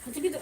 حطي كده.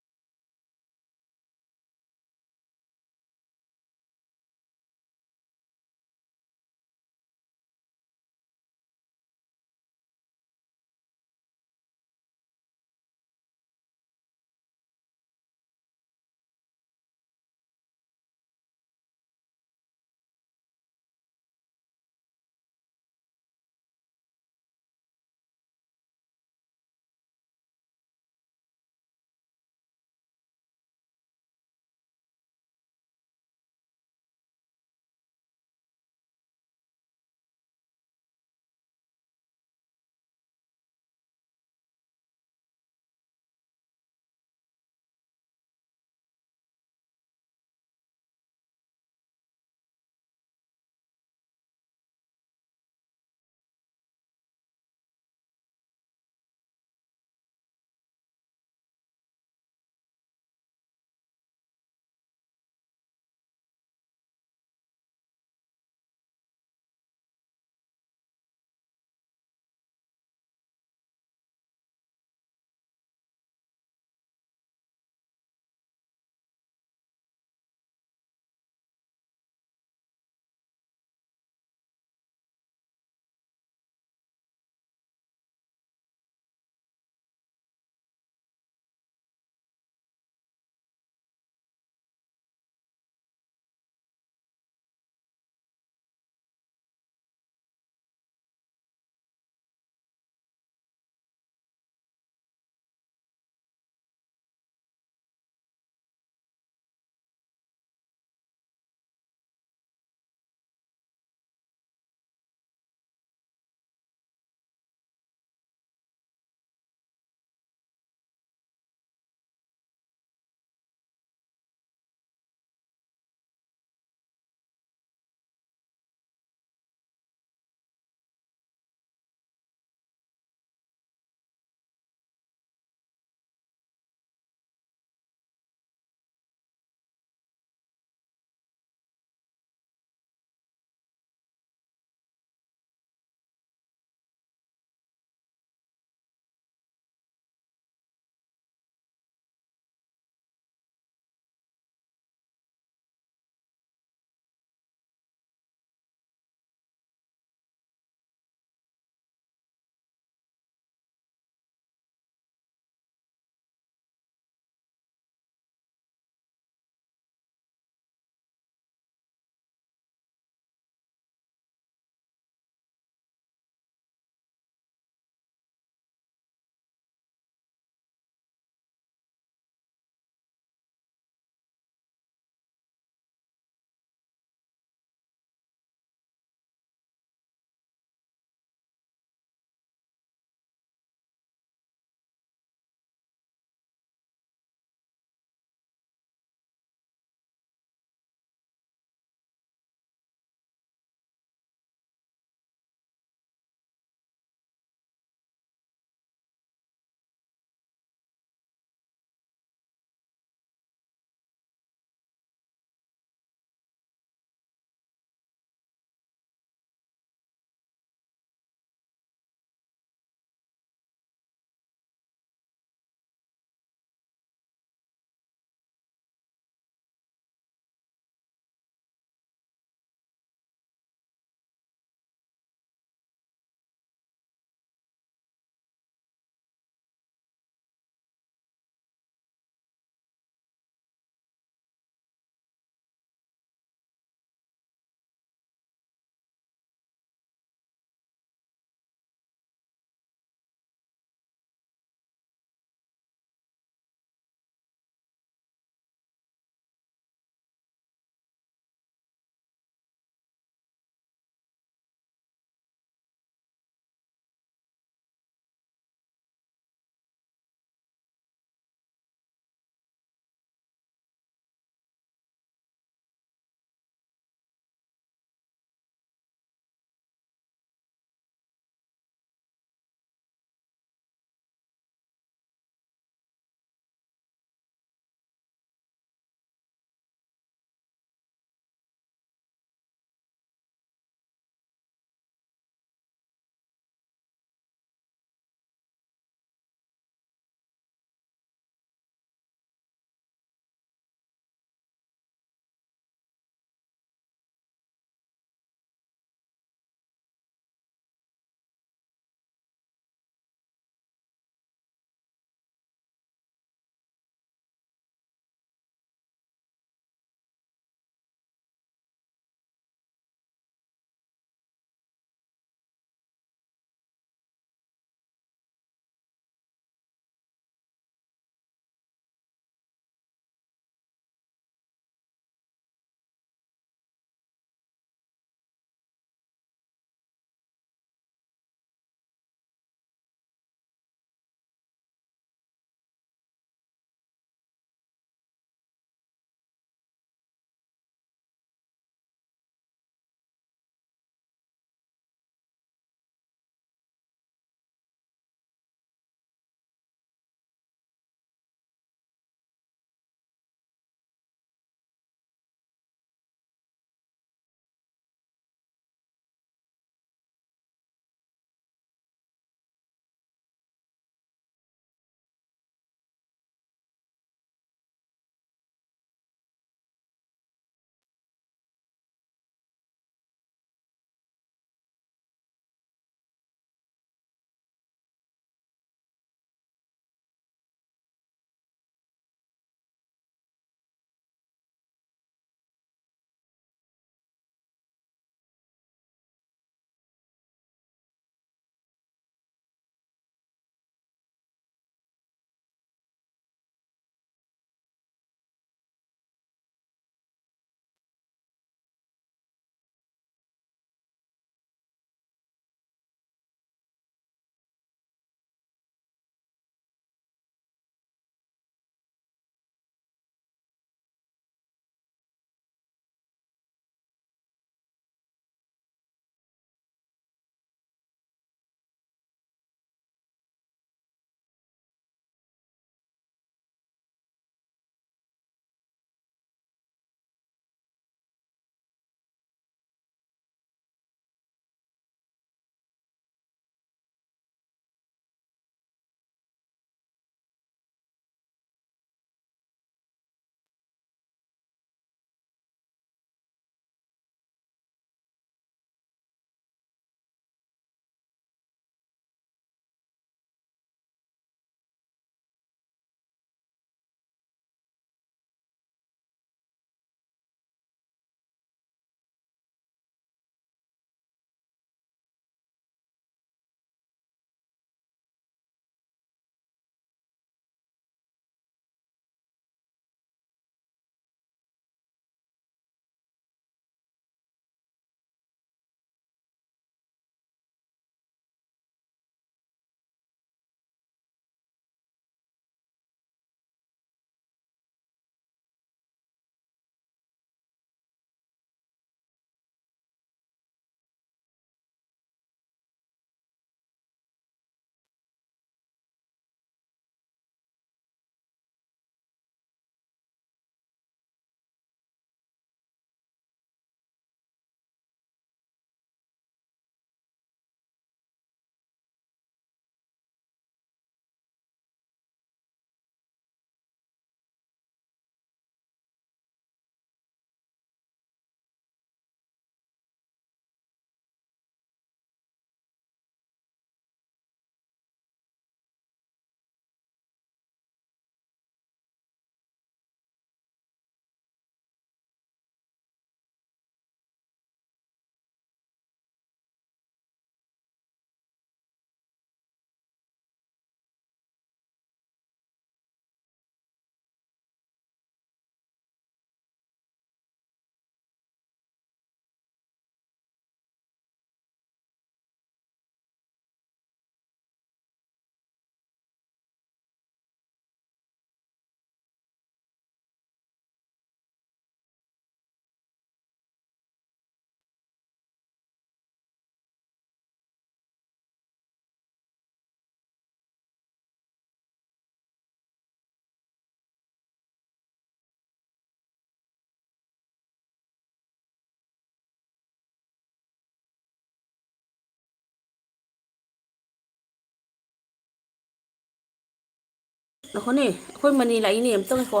ꯅꯈꯣꯅꯦ ꯑꯩꯈꯣꯏ ꯃꯅꯤ ꯂꯥꯛꯏꯅꯦ ꯑꯝꯇꯪꯀꯣ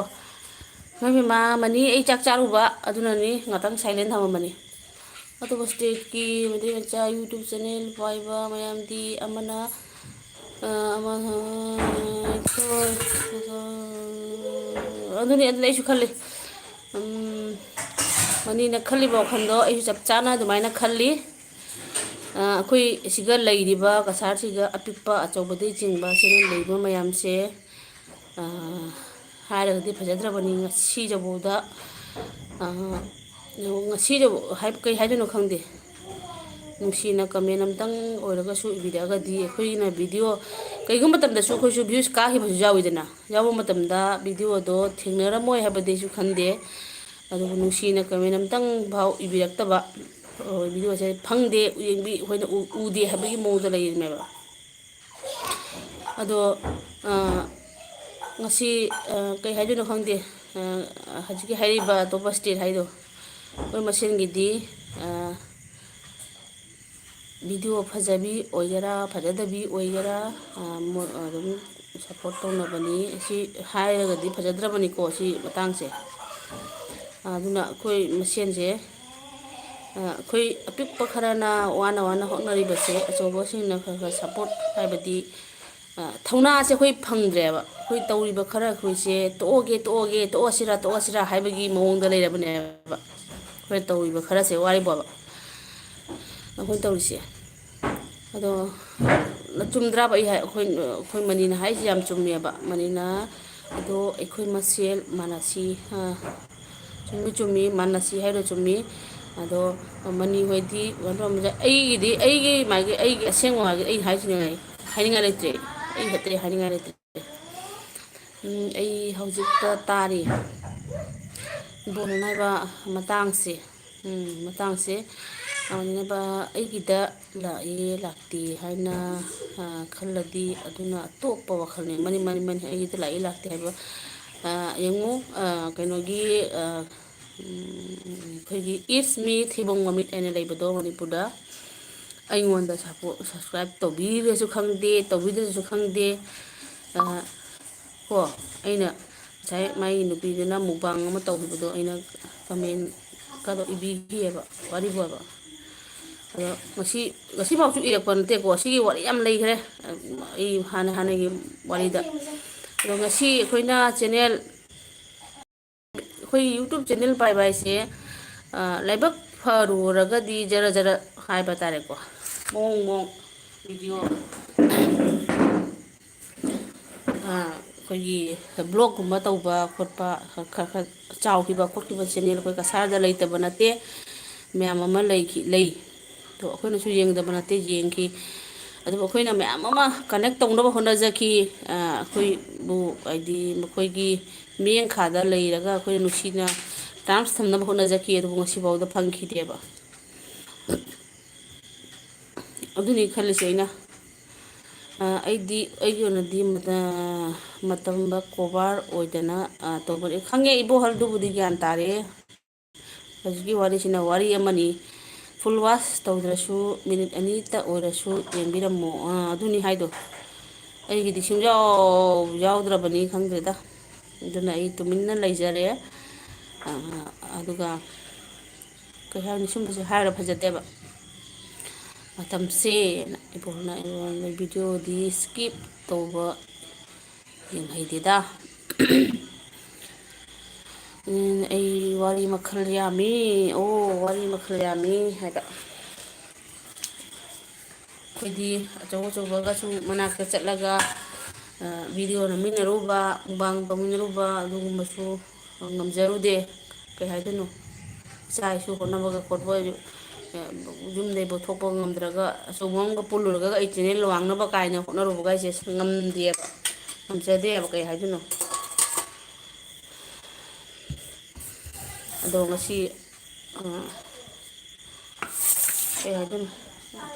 ꯅꯣꯏ ꯃꯃꯥ ꯃꯅꯤ ꯑꯩ ꯆꯥꯛ ꯆꯥꯔꯨꯕ ꯑꯗꯨꯅꯅꯤ ꯉꯥꯛꯇꯪ ꯁꯥꯏꯂꯦꯟ ꯊꯝꯃꯝꯕꯅꯤ ꯑꯇꯣꯞꯄ ꯏꯁꯇꯦꯠꯀꯤ ꯃꯩꯇꯩ ꯃꯆꯥ ꯌꯨꯇꯨꯕ ꯆꯦꯅꯦꯜ ꯄꯥꯏꯕ ꯃꯌꯥꯝꯗꯤ ꯑꯃꯅ ꯑꯗꯨꯅꯤ ꯑꯗꯨꯅ ꯑꯩꯁꯨ ꯈꯜꯂꯤ ꯃꯅꯤꯅ ꯈꯜꯂꯤꯕ ꯋꯥꯈꯜꯗꯣ ꯑꯩꯁꯨ ꯆꯞ ꯆꯥꯅ ꯑꯗꯨꯃꯥꯏꯅ ꯈꯜꯂꯤ ꯑꯩꯈꯣꯏ ꯁꯤꯒ ꯂꯩꯔꯤꯕ ꯀꯁꯥꯔꯁꯤꯒ ꯑꯄꯤꯛꯄ ꯑꯆꯧꯕꯗꯒꯤ ꯆꯤꯡꯕ ꯁꯤꯒ ꯂꯩꯔꯤꯕ ꯃꯌꯥꯝꯁꯦ ꯍꯥꯏꯔꯒꯗꯤ ꯐꯖꯗ꯭ꯔꯕꯅꯤ ꯉꯁꯤꯖꯐꯥꯎꯗ ꯉꯁꯤꯗꯕꯨ ꯀꯩ ꯍꯥꯏꯗꯣꯏꯅꯣ ꯈꯪꯗꯦ ꯅꯨꯡꯁꯤꯅ ꯀꯃꯦꯟ ꯑꯝꯇꯪ ꯑꯣꯏꯔꯒꯁꯨ ꯏꯕꯤꯔꯛꯑꯒꯗꯤ ꯑꯩꯈꯣꯏꯅ ꯚꯤꯗꯤꯑꯣ ꯀꯩꯒꯨꯝꯕ ꯃꯇꯝꯗꯁꯨ ꯑꯩꯈꯣꯏꯁꯨ ꯚ꯭ꯌꯨꯁ ꯀꯥꯈꯤꯕꯁꯨ ꯌꯥꯎꯋꯤꯗꯅ ꯌꯥꯎꯕ ꯃꯇꯝꯗ ꯚꯤꯗꯤꯑꯣꯗꯣ ꯊꯦꯡꯅꯔꯝꯃꯣꯏ ꯍꯥꯏꯕꯗꯤꯁꯨ ꯈꯟꯗꯦ ꯑꯗꯨꯕꯨ ꯅꯨꯡꯁꯤꯅ ꯀꯃꯦꯟ ꯑꯝꯇꯪ ꯐꯥꯎ ꯏꯕꯤꯔꯛꯇꯕ ꯚꯤꯗꯤꯑꯣꯁꯦ ꯐꯪꯗꯦ ꯌꯦꯡꯕꯤ ꯑꯩꯈꯣꯏꯅ ꯎꯗꯦ ꯍꯥꯏꯕꯒꯤ ꯃꯑꯣꯡꯗ ꯂꯩꯔꯤꯅꯦꯕ ꯑꯗꯣ ꯉꯁꯤ ꯀꯩ ꯍꯥꯏꯗꯣꯏꯅꯣ ꯈꯪꯗꯦ ꯍꯧꯖꯤꯛꯀꯤ ꯍꯥꯏꯔꯤꯕ ꯑꯇꯣꯞꯄ ꯏꯁꯇꯦꯠ ꯍꯥꯏꯗꯣ ꯑꯩꯈꯣꯏ ꯃꯁꯦꯟꯒꯤꯗꯤ ꯚꯤꯗꯤꯑꯣ ꯐꯖꯕꯤ ꯑꯣꯏꯒꯦꯔꯥ ꯐꯖꯗꯕꯤ ꯑꯣꯏꯒꯦꯔꯥ ꯑꯗꯨꯝ ꯁꯞꯄꯣꯔꯠ ꯇꯧꯅꯕꯅꯤ ꯑꯁꯤ ꯍꯥꯏꯔꯒꯗꯤ ꯐꯖꯗ꯭ꯔꯕꯅꯤꯀꯣ ꯁꯤ ꯃꯇꯥꯡꯁꯦ ꯑꯗꯨꯅ ꯑꯩꯈꯣꯏ ꯃꯁꯦꯟꯁꯦ ꯑꯩꯈꯣꯏ ꯑꯄꯤꯛꯄ ꯈꯔꯅ ꯋꯥꯅ ꯋꯥꯅ ꯍꯣꯠꯅꯔꯤꯕꯁꯦ ꯑꯆꯧꯕꯁꯤꯡꯅ ꯈꯔ ꯈꯔ ꯁꯞꯄꯣꯔꯠ ꯍꯥꯏꯕꯗꯤ ꯊꯧꯅꯥꯁꯦ ꯑꯩꯈꯣꯏ ꯐꯪꯗ꯭ꯔꯦꯕ ꯑꯩꯈꯣꯏ ꯇꯧꯔꯤꯕ ꯈꯔ ꯑꯩꯈꯣꯏꯁꯦ ꯇꯣꯛꯑꯁꯤꯔꯥ ꯍꯥꯏꯕꯒꯤ ꯃꯑꯣꯡꯗ ꯂꯩꯔꯕꯅꯦꯕ ꯑꯩꯈꯣꯏ ꯇꯧꯔꯤꯕ ꯈꯔꯁꯦ ꯋꯥꯔꯤꯕꯣꯕ ꯑꯩꯈꯣꯏ ꯇꯧꯔꯤꯁꯦ ꯑꯗꯣ ꯆꯨꯝꯗ꯭ꯔꯕ ꯑꯩꯈꯣꯏ ꯃꯅꯤꯅ ꯍꯥꯏꯁꯦ ꯌꯥꯝ ꯆꯨꯝꯃꯦꯕ ꯃꯅꯤꯅ ꯑꯗꯣ ꯑꯩꯈꯣꯏ ꯃꯁꯦꯜ ꯃꯥꯟꯅꯁꯤ ꯆꯨꯝꯃꯤ ꯆꯨꯝꯃꯤ ꯃꯥꯟꯅꯁꯤ ꯍꯥꯏꯔꯣ ꯆꯨꯝꯃꯤ ꯑꯗꯣ ꯃꯅꯤ ꯍꯣꯏꯗꯤ ꯑꯩꯒꯤꯗꯤ ꯑꯩꯒꯤ ꯑꯁꯦꯡꯕ ꯃꯥꯒꯤ ꯑꯩ ꯍꯥꯏꯅꯤꯡꯉꯥꯏ ꯂꯩꯇ꯭ꯔꯦ ꯑꯩ ꯈꯛꯇ꯭ꯔꯦ ꯍꯥꯏꯅꯤꯡꯉꯥꯏ ꯂꯩꯇ꯭ꯔꯦ ꯑꯩ ꯍꯧꯖꯤꯛꯇ ꯇꯥꯔꯤ ꯕꯣꯜꯅꯕ ꯃꯇꯥꯡꯁꯦ ꯌꯥꯝꯅꯕ ꯑꯩꯒꯤꯗ ꯂꯥꯛꯑꯦ ꯂꯥꯛꯇꯦ ꯍꯥꯏꯅ ꯈꯜꯂꯗꯤ ꯑꯗꯨꯅ ꯑꯇꯣꯞꯄ ꯋꯥꯈꯜꯅꯤ ꯃꯅꯤ ꯑꯩꯒꯤꯗ ꯂꯥꯛꯏ ꯂꯥꯛꯇꯦ ꯍꯥꯏꯕ ꯌꯦꯡꯉꯨ ꯀꯩꯅꯣꯒꯤ ꯑꯩꯈꯣꯏꯒꯤ ꯏꯁ ꯃꯤ ꯊꯤꯕꯣꯡ ꯃꯃꯤꯠ ꯍꯥꯏꯅ ꯂꯩꯕꯗꯣ ꯃꯅꯤꯄꯨꯔꯗ ꯑꯩꯉꯣꯟꯗ ꯁꯞꯁꯀ꯭ꯔꯥꯏꯞ ꯇꯧꯕꯤꯔꯁꯨ ꯈꯪꯗꯦ ꯇꯧꯕꯤꯗ꯭ꯔꯁꯨ ꯈꯪꯗꯦ ꯀꯣ ꯑꯩꯅ ꯉꯁꯥꯏ ꯃꯥꯒꯤ ꯅꯨꯄꯤꯗꯨꯅ ꯃꯨꯛꯕꯥꯡ ꯑꯃ ꯇꯧꯈꯤꯕꯗꯣ ꯑꯩꯅ ꯀꯃꯦꯟ ꯀꯗꯣ ꯏꯕꯤꯈꯤꯑꯕ ꯋꯥꯔꯤꯕꯣꯕ ꯑꯗꯣ ꯉꯁꯤꯐꯥꯎꯁꯨ ꯏꯔꯛꯄ ꯅꯠꯇꯦꯀꯣ ꯁꯤꯒꯤ ꯋꯥꯔꯤ ꯌꯥꯝ ꯂꯩꯈ꯭ꯔꯦ ꯑꯩ ꯍꯥꯟꯅꯒꯤ ꯋꯥꯔꯤꯗ ꯑꯗꯣ ꯉꯁꯤ ꯑꯩꯈꯣꯏꯅ ꯆꯦꯟꯅꯦꯜ ꯑꯩꯈꯣꯏ ꯌꯨꯇꯨꯞ ꯆꯦꯅꯦꯜ ꯄꯥꯏꯕ ꯍꯥꯏꯁꯦ ꯂꯥꯏꯕꯛ ꯐꯔꯨꯔꯒꯗꯤ ꯖꯔ ꯖꯔ ꯍꯥꯏꯕ ꯇꯥꯔꯦꯀꯣ ꯃꯑꯣꯡ ꯚꯤꯗꯤꯑꯣ ꯑꯩꯈꯣꯏꯒꯤ ꯕ꯭ꯂꯣꯛꯀꯨꯝꯕ ꯇꯧꯕ ꯈꯣꯠꯄ ꯈꯔ ꯆꯥꯎꯈꯤꯕ ꯈꯣꯠꯈꯤꯕ ꯆꯦꯅꯦꯜ ꯑꯩꯈꯣꯏ ꯀꯁꯥꯔꯗ ꯂꯩꯇꯕ ꯅꯠꯇꯦ ꯃꯌꯥꯝ ꯑꯃ ꯂꯩ ꯑꯗꯣ ꯑꯩꯈꯣꯏꯅꯁꯨ ꯌꯦꯡꯗꯕ ꯅꯠꯇꯦ ꯌꯦꯡꯈꯤ ꯑꯗꯨꯕꯨ ꯑꯩꯈꯣꯏꯅ ꯃꯌꯥꯝ ꯑꯃ ꯀꯅꯦꯛ ꯇꯧꯅꯕ ꯍꯣꯠꯅꯖꯈꯤ ꯑꯩꯈꯣꯏꯕꯨ ꯍꯥꯏꯗꯤ ꯃꯈꯣꯏꯒꯤ ꯃꯤꯠꯌꯦꯡꯈꯥꯗ ꯂꯩꯔꯒ ꯑꯩꯈꯣꯏꯅ ꯅꯨꯡꯁꯤꯅ ꯇꯥꯝꯁ ꯊꯝꯅꯕ ꯍꯣꯠꯅꯖꯈꯤ ꯑꯗꯨꯕꯨ ꯉꯁꯤꯐꯥꯎꯗ ꯐꯪꯈꯤꯗꯦꯕ ꯑꯗꯨꯅꯤ ꯈꯜꯂꯤꯁꯦ ꯑꯩꯗꯤ ꯑꯩꯒꯤ ꯑꯣꯏꯅꯗꯤ ꯃꯇꯝꯗ ꯀꯣꯚꯔ ꯑꯣꯏꯗꯅ ꯇꯧꯕꯅꯤ ꯈꯪꯉꯦ ꯏꯕꯣꯍꯜꯗꯨꯕꯨꯗꯤ ꯒ꯭ꯌꯥꯟ ꯇꯥꯔꯛꯑꯦ ꯍꯧꯖꯤꯛꯀꯤ ꯋꯥꯔꯤꯁꯤꯅ ꯋꯥꯔꯤ ꯑꯃꯅꯤ ꯐꯨꯜ ꯋꯥꯁ ꯇꯧꯗ꯭ꯔꯁꯨ ꯃꯤꯅꯤꯠ ꯑꯅꯤꯇ ꯑꯣꯏꯔꯁꯨ ꯌꯦꯡꯕꯤꯔꯝꯃꯣ ꯑꯗꯨꯅꯤ ꯍꯥꯏꯗꯣ ꯑꯩꯒꯤꯗꯤ ꯁꯨꯡꯌꯥꯎ ꯌꯥꯎꯗ꯭ꯔꯕꯅꯤ ꯈꯪꯗ꯭ꯔꯦꯗ ꯑꯗꯨꯅ ꯑꯩ ꯇꯨꯃꯤꯟꯅ ꯂꯩꯖꯔꯦ ꯑꯗꯨꯒ ꯀꯩ ꯍꯥꯏꯅꯤ ꯁꯨꯝꯕꯁꯦ ꯍꯥꯏꯔ ꯐꯖꯗꯦꯕ ꯃꯇꯝꯁꯦ ꯏꯕꯣꯜꯅ ꯑꯩꯉꯣꯟꯗ ꯚꯤꯗꯤꯑꯣꯗꯤ ꯏꯁꯀꯤꯞ ꯇꯧꯕ ꯌꯦꯡꯍꯩꯗꯦꯗ ꯑꯩ ꯋꯥꯔꯤ ꯃꯈꯜ ꯌꯥꯝꯃꯤ ꯋꯥꯔꯤ ꯃꯈꯜ ꯌꯥꯝꯃꯤ ꯍꯥꯏꯕ ꯑꯩꯈꯣꯏꯗꯤ ꯑꯆꯧ ꯑꯆꯧꯕꯒꯁꯨ ꯃꯅꯥꯛꯇ ꯆꯠꯂꯒ ꯚꯤꯗꯤꯑꯣ ꯅꯝꯃꯤꯟꯅꯔꯨꯕ ꯃꯨꯛꯕꯥꯡ ꯇꯧꯃꯤꯟꯅꯔꯨꯕ ꯑꯗꯨꯒꯨꯝꯕꯁꯨ ꯉꯝꯖꯔꯨꯗꯦ ꯀꯩ ꯍꯥꯏꯗꯣꯏꯅꯣ ꯏꯆꯥ ꯏꯁꯨ ꯍꯣꯠꯅꯕꯒ ꯈꯣꯠꯄ ꯌꯨꯝꯗꯩ ꯄꯨꯊꯣꯛꯄ ꯉꯝꯗ꯭ꯔꯒ ꯑꯆꯧꯕ ꯑꯃꯒ ꯄꯨꯜꯂꯨꯔꯒ ꯑꯩ ꯆꯦꯅꯦꯜ ꯋꯥꯡꯅꯕ ꯀꯥꯏꯅ ꯍꯣꯠꯅꯔꯨꯕꯒꯥꯏꯁꯦ ꯉꯝꯗꯦꯕ ꯉꯝꯖꯗꯦꯕ ꯀꯩ ꯍꯥꯏꯗꯣꯏꯅꯣ ꯑꯗꯣ ꯉꯁꯤ ꯀꯩ ꯍꯥꯏꯗꯣꯏꯅꯣ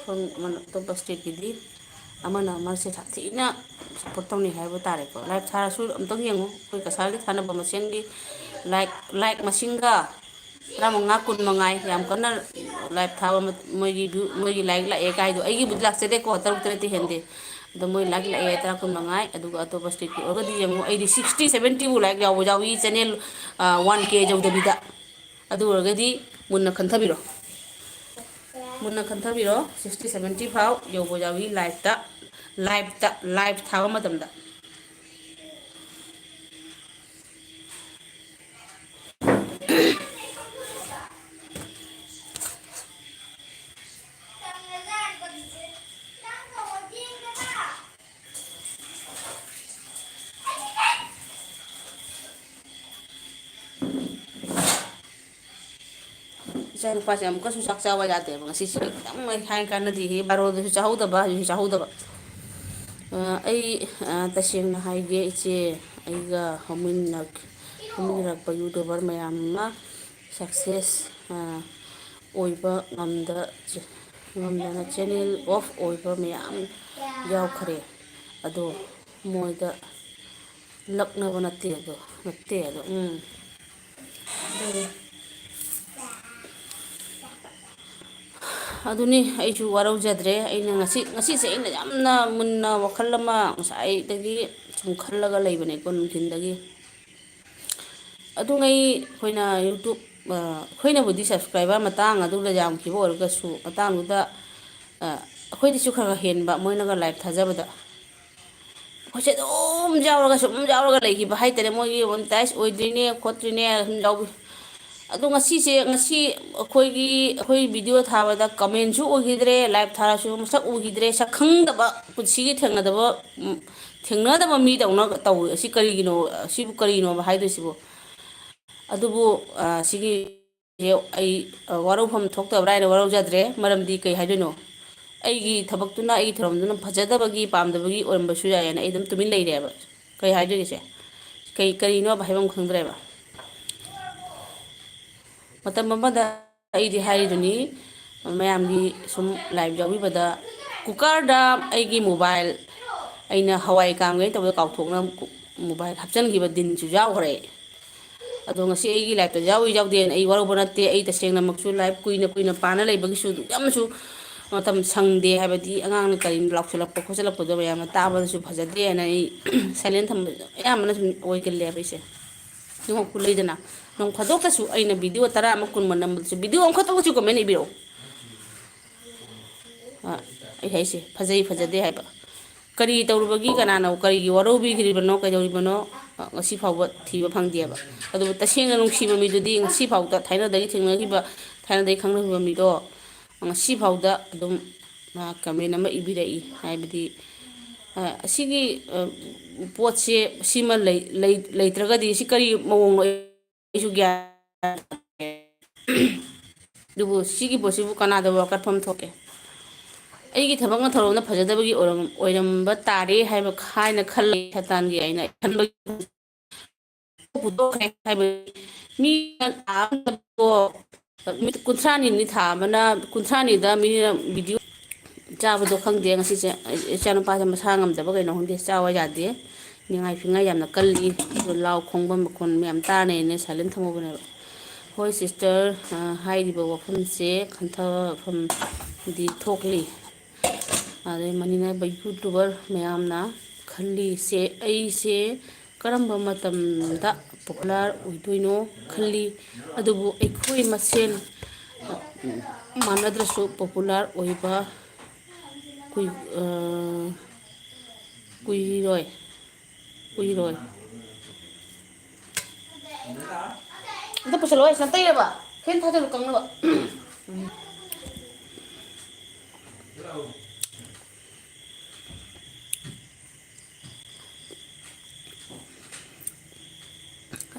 ꯑꯇꯣꯞꯄ ꯏꯁꯇꯦꯠꯀꯤꯗꯤ ꯑꯃꯅ ꯑꯃꯁꯦ ꯁꯥꯊꯤꯅ ꯁꯞꯄꯣꯔꯠ ꯇꯧꯅꯩ ꯍꯥꯏꯕ ꯇꯥꯔꯦꯀꯣ ꯂꯥꯏꯚ ꯊꯥꯔꯁꯨ ꯑꯝꯇꯪ ꯌꯦꯡꯉꯨ ꯑꯩꯈꯣꯏ ꯀꯁꯥꯔꯒꯤ ꯊꯥꯅꯕ ꯃꯁꯦꯟꯒꯤ ꯂꯥꯏꯛ ꯃꯁꯤꯡꯒ 15 20 ꯃꯉꯥꯏ ꯌꯥꯝ ꯀꯟꯅ ꯂꯥꯏꯚ ꯊꯥꯕ ꯃꯣꯏꯒꯤ ꯂꯥꯏꯛ ꯂꯥꯛꯑꯦ ꯀꯥꯏꯗꯣ ꯑꯩꯒꯤꯕꯨꯗꯤ ꯂꯥꯛꯆꯗꯦꯀꯣ 6 7 ꯍꯦꯟꯗꯦ ꯑꯗꯣ ꯃꯣꯏ ꯂꯥꯏꯛ ꯂꯥꯛꯑꯦ 10-15 ꯑꯗꯨꯒ ꯑꯇꯣꯞꯄ ꯁ꯭ꯇꯦꯠꯀꯤ ꯑꯣꯏꯔꯒꯗꯤ ꯌꯦꯡꯉꯨ ꯑꯩꯗꯤ 60-70ꯕꯨ ꯂꯥꯏꯛ ꯌꯥꯎꯕ ꯌꯥꯎꯏ ꯆꯦꯅꯦꯜ 1K ꯌꯧꯗꯕꯤꯗ ꯑꯗꯨ ꯑꯣꯏꯔꯒꯗꯤ ꯃꯨꯟꯅ ꯈꯟꯊꯕꯤꯔꯣ ꯃꯨꯟꯅ ꯈꯟꯊꯕꯤꯔꯣ 60-70 ꯐꯥꯎ ꯌꯧꯕ ꯌꯥꯎꯏ ꯂꯥꯏꯚ ꯊꯥꯕ ꯃꯇꯝꯗ ꯏꯆꯥ ꯅꯨꯄꯥꯁꯦ ꯑꯃꯨꯛꯀꯁꯨ ꯆꯥꯛ ꯆꯥꯕ ꯌꯥꯗꯦꯕ ꯉꯁꯤꯁꯦ ꯈꯤꯇꯪ ꯍꯥꯏ ꯀꯥꯟꯗꯗꯤ ꯕꯥꯔꯣꯗꯁꯨ ꯆꯥꯍꯧꯗꯕ ꯍꯧꯖꯤꯛꯁꯨ ꯆꯥꯍꯧꯗꯕ ꯑꯩ ꯇꯁꯦꯡꯅ ꯍꯥꯏꯒꯦ ꯏꯆꯦ ꯑꯩꯒ ꯍꯧꯃꯤꯟꯅꯔꯛꯄ ꯌꯨꯇꯨꯕꯔ ꯃꯌꯥꯝ ꯑꯃ ꯁꯛꯁꯦꯁ ꯑꯣꯏꯕ ꯉꯝꯗꯅ ꯆꯦꯅꯦꯜ ꯑꯣꯐ ꯑꯣꯏꯕ ꯃꯌꯥꯝ ꯌꯥꯎꯈ꯭ꯔꯦ ꯑꯗꯣ ꯃꯣꯏꯗ ꯂꯛꯅꯕ ꯅꯠꯇꯦ ꯑꯗꯣ ꯑꯗꯨꯅꯤ ꯑꯩꯁꯨ ꯋꯥꯔꯧꯖꯗ꯭ꯔꯦ ꯑꯩꯅ ꯉꯁꯤꯁꯦ ꯑꯩꯅ ꯌꯥꯝꯅ ꯃꯨꯟꯅ ꯋꯥꯈꯜ ꯑꯃ ꯉꯁꯥꯏꯗꯒꯤ ꯁꯨꯝ ꯈꯜꯂꯒ ꯂꯩꯕꯅꯦꯀꯣ ꯅꯨꯡꯊꯤꯟꯗꯒꯤ ꯑꯗꯨꯉꯩ ꯑꯩꯈꯣꯏꯅ ꯑꯩꯈꯣꯏꯅꯕꯨꯗꯤ ꯁꯕꯁꯀ꯭ꯔꯥꯏꯕꯔ ꯃꯇꯥꯡ ꯑꯗꯨꯗ ꯌꯥꯝꯈꯤꯕ ꯑꯣꯏꯔꯒꯁꯨ ꯃꯇꯥꯡꯗꯨꯗ ꯑꯩꯈꯣꯏꯗꯁꯨ ꯈꯔ ꯍꯦꯟꯕ ꯃꯣꯏꯅꯒ ꯂꯥꯏꯚ ꯊꯥꯖꯕꯗ ꯑꯩꯈꯣꯏꯁꯦ ꯑꯗꯨꯝ ꯌꯥꯎꯔꯒ ꯁꯨꯝ ꯌꯥꯎꯔꯒ ꯂꯩꯈꯤꯕ ꯍꯥꯏꯇꯥꯔꯦ ꯃꯣꯏꯒꯤ ꯃꯣꯅꯤꯇꯥꯏꯁ ꯑꯣꯏꯗ꯭ꯔꯤꯅꯦ ꯈꯣꯠꯇ꯭ꯔꯤꯅꯦ ꯁꯨꯝ ꯌꯥꯎꯕꯤ ꯑꯗꯣ ꯉꯁꯤ ꯑꯩꯈꯣꯏ ꯚꯤꯗꯤꯑꯣ ꯊꯥꯕꯗ ꯀꯃꯦꯟꯁꯨ ꯑꯣꯏꯈꯤꯗ꯭ꯔꯦ ꯂꯥꯏꯚ ꯊꯥꯔꯁꯨ ꯃꯁꯛ ꯎꯈꯤꯗ꯭ꯔꯦ ꯁꯛ ꯈꯪꯗꯕ ꯄꯨꯟꯁꯤꯒꯤ ꯊꯦꯡꯅꯗꯕ ꯃꯤꯗꯧꯅ ꯇꯧꯋꯤ ꯑꯁꯤ ꯀꯔꯤꯒꯤꯅꯣ ꯁꯤꯕꯨ ꯀꯔꯤꯅꯣꯕ ꯍꯥꯏꯗꯣꯏꯁꯤꯕꯨ ꯑꯗꯨꯕꯨ ꯁꯤꯒꯤ ꯑꯩ ꯋꯥꯔꯧꯐꯝ ꯊꯣꯛꯇꯕ꯭ꯔꯥ ꯍꯥꯏꯅ ꯋꯥꯔꯧꯖꯗ꯭ꯔꯦ ꯃꯔꯝꯗꯤ ꯀꯩ ꯍꯥꯏꯗꯣꯏꯅꯣ ꯑꯩꯒꯤ ꯊꯕꯛꯇꯨꯅ ꯑꯩꯒꯤ ꯊꯧꯔꯝꯗꯨꯅ ꯐꯖꯗꯕꯒꯤ ꯄꯥꯝꯗꯕꯒꯤ ꯑꯣꯏꯔꯝꯕꯁꯨ ꯌꯥꯏꯑꯅ ꯑꯩ ꯑꯗꯨꯝ ꯇꯨꯃꯤꯟ ꯂꯩꯔꯦꯕ ꯀꯩ ꯍꯥꯏꯗꯣꯏꯔꯤꯁꯦ ꯀꯔꯤꯅꯣꯕ ꯍꯥꯏꯐꯝ ꯈꯪꯗ꯭ꯔꯦꯕ ꯃꯇꯝ ꯑꯃꯗ ꯑꯩꯗꯤ ꯍꯥꯏꯔꯤꯗꯨꯅꯤ ꯃꯌꯥꯝꯒꯤ ꯁꯨꯝ ꯂꯥꯏꯚ ꯌꯥꯎꯕꯤꯕꯗ ꯀꯨꯀꯔꯗ ꯑꯩꯒꯤ ꯃꯣꯕꯥꯏꯜ ꯑꯩꯅ ꯍꯋꯥꯏ ꯀꯥꯝꯒꯩ ꯇꯧꯕꯗ ꯀꯥꯎꯊꯣꯛꯅ ꯃꯣꯕꯥꯏꯜ ꯍꯥꯞꯆꯤꯟꯈꯤꯕ ꯗꯤꯟꯁꯨ ꯌꯥꯎꯈ꯭ꯔꯦ ꯑꯗꯣ ꯉꯁꯤ ꯑꯩꯒꯤ ꯂꯥꯏꯐꯇ ꯌꯥꯎꯗꯦꯅ ꯑꯩ ꯋꯥꯔꯧꯕ ꯅꯠꯇꯦ ꯑꯩ ꯇꯁꯦꯡꯅꯃꯛꯁꯨ ꯂꯥꯏꯐ ꯀꯨꯏꯅ ꯄꯥꯅ ꯂꯩꯕꯒꯤꯁꯨ ꯌꯥꯝꯅꯁꯨ ꯃꯇꯝ ꯁꯪꯗꯦ ꯍꯥꯏꯕꯗꯤ ꯑꯉꯥꯡꯅ ꯀꯔꯤꯅ ꯂꯥꯎꯁꯤꯜꯂꯛꯄ ꯈꯣꯠꯆꯜꯂꯛꯄꯗꯣ ꯃꯌꯥꯝꯅ ꯇꯥꯕꯗꯁꯨ ꯐꯖꯗꯦꯅ ꯑꯩ ꯁꯥꯏꯂꯦꯟ ꯊꯝꯕꯗ ꯑꯌꯥꯝꯕꯅ ꯁꯨꯝ ꯑꯣꯏꯒꯜꯂꯦꯕ ꯑꯩꯁꯦ ꯉꯍꯥꯛꯄꯨ ꯂꯩꯗꯅ ꯅꯣꯡ ꯐꯥꯗꯣꯛꯇꯁꯨ ꯑꯩꯅ ꯚꯤꯗꯤꯑꯣ 10 ꯑꯃ 20 ꯅꯝꯕꯗꯁꯨ ꯚꯤꯗꯤꯑꯣ ꯑꯃꯈꯛꯇꯪꯁꯨ ꯀꯃꯦꯟ ꯏꯕꯤꯔꯛꯎ ꯑꯩ ꯍꯥꯏꯁꯦ ꯐꯖꯗꯦ ꯍꯥꯏꯕ ꯀꯔꯤ ꯇꯧꯔꯨꯕꯒꯤ ꯀꯅꯥꯅꯣ ꯀꯔꯤꯒꯤ ꯋꯥꯔꯧꯕꯤꯈ꯭ꯔꯤꯕꯅꯣ ꯀꯩꯗꯧꯔꯤꯕꯅꯣ ꯉꯁꯤ ꯐꯥꯎꯕ ꯊꯤꯕ ꯐꯪꯗꯦꯕ ꯑꯗꯨꯕꯨ ꯇꯁꯦꯡꯅ ꯅꯨꯡꯁꯤꯕ ꯃꯤꯗꯨꯗꯤ ꯉꯁꯤ ꯐꯥꯎꯗ ꯊꯥꯏꯅꯗꯒꯤ ꯊꯦꯡꯅꯈꯤꯕ ꯊꯥꯏꯅꯗꯒꯤ ꯈꯪꯅꯈꯤꯕ ꯃꯤꯗꯣ ꯉꯁꯤ ꯐꯥꯎꯗ ꯑꯗꯨꯝ ꯀꯃꯦꯟ ꯑꯃ ꯏꯕꯤꯔꯛꯏ ꯍꯥꯏꯕꯗꯤ ꯑꯁꯤꯒꯤ ꯄꯣꯠꯁꯦ ꯁꯤꯃ ꯂꯩꯇ꯭ꯔꯒꯗꯤ ꯁꯤ ꯀꯔꯤ ꯃꯑꯣꯡꯅꯣ ꯑꯩꯁꯨ ꯒ꯭ꯌꯥꯟ ꯑꯗꯨꯕꯨ ꯁꯤꯒꯤ ꯄꯣꯠꯁꯤꯕꯨ ꯀꯅꯥꯗ ꯋꯥꯀꯠꯐꯝ ꯊꯣꯛꯀꯦ ꯑꯩꯒꯤ ꯊꯕꯛꯅ ꯊꯧꯔꯝꯅ ꯐꯖꯗꯕꯒꯤ ꯑꯣꯏꯔꯝꯕ ꯇꯥꯔꯦ ꯍꯥꯏꯅ ꯈꯜꯂꯤ ꯁꯩꯇꯥꯟꯒꯤ ꯑꯩꯅ ꯅꯨꯃꯤꯠ 30ꯅꯤ ꯊꯥ ꯑꯃꯅ 30ꯅꯤꯗ ꯃꯤꯅ ꯚꯤꯗꯤꯑꯣ ꯆꯥꯕꯗꯣ ꯈꯪꯗꯦ ꯉꯁꯤꯁꯦ ꯏꯆꯥꯅꯨꯄꯥꯁꯦ ꯃꯁꯥ ꯉꯝꯗꯕ ꯀꯩꯅꯣ ꯈꯪꯗꯦ ꯆꯥꯎ ꯌꯥꯗꯦ ꯅꯤꯡꯉꯥꯏ ꯐꯤꯉꯥꯏ ꯌꯥꯝꯅ ꯀꯜꯂꯤ ꯑꯗꯣ ꯂꯥꯎ ꯈꯣꯡꯕ ꯃꯈꯣꯟ ꯃꯌꯥꯝ ꯇꯥꯅꯩꯅ ꯁꯥꯏꯂꯦꯟ ꯊꯝꯍꯧꯕꯅꯦꯕ ꯍꯣꯏ ꯁꯤꯁꯇꯔ ꯍꯥꯏꯔꯤꯕ ꯋꯥꯐꯝꯁꯦ ꯈꯟꯊꯐꯝꯗꯤ ꯊꯣꯛꯂꯤ ꯑꯗꯩ ꯃꯅꯤꯡꯅꯕ ꯌꯨꯇꯨꯕꯔ ꯃꯌꯥꯝꯅ ꯈꯜꯂꯤꯁꯦ ꯑꯩꯁꯦ ꯀꯔꯝꯕ ꯃꯇꯝꯗ ꯄꯣꯄꯨꯂꯔ ꯑꯣꯏꯗꯣꯏꯅꯣ ꯈꯜꯂꯤ ꯑꯗꯨꯕꯨ ꯑꯩꯈꯣꯏ ꯃꯁꯦꯟ ꯃꯥꯟꯅꯗ꯭ꯔꯁꯨ ꯄꯣꯄꯨꯂꯔ ꯑꯣꯏꯕ ꯀꯨꯏꯔꯣꯏ ꯑꯝꯇ ꯄꯨꯁꯜꯂꯛꯑꯣ ꯁꯤꯗ ꯇꯩꯔꯕ ꯐꯦꯟ ꯊꯥꯖꯜꯂꯨ ꯀꯪꯅꯕ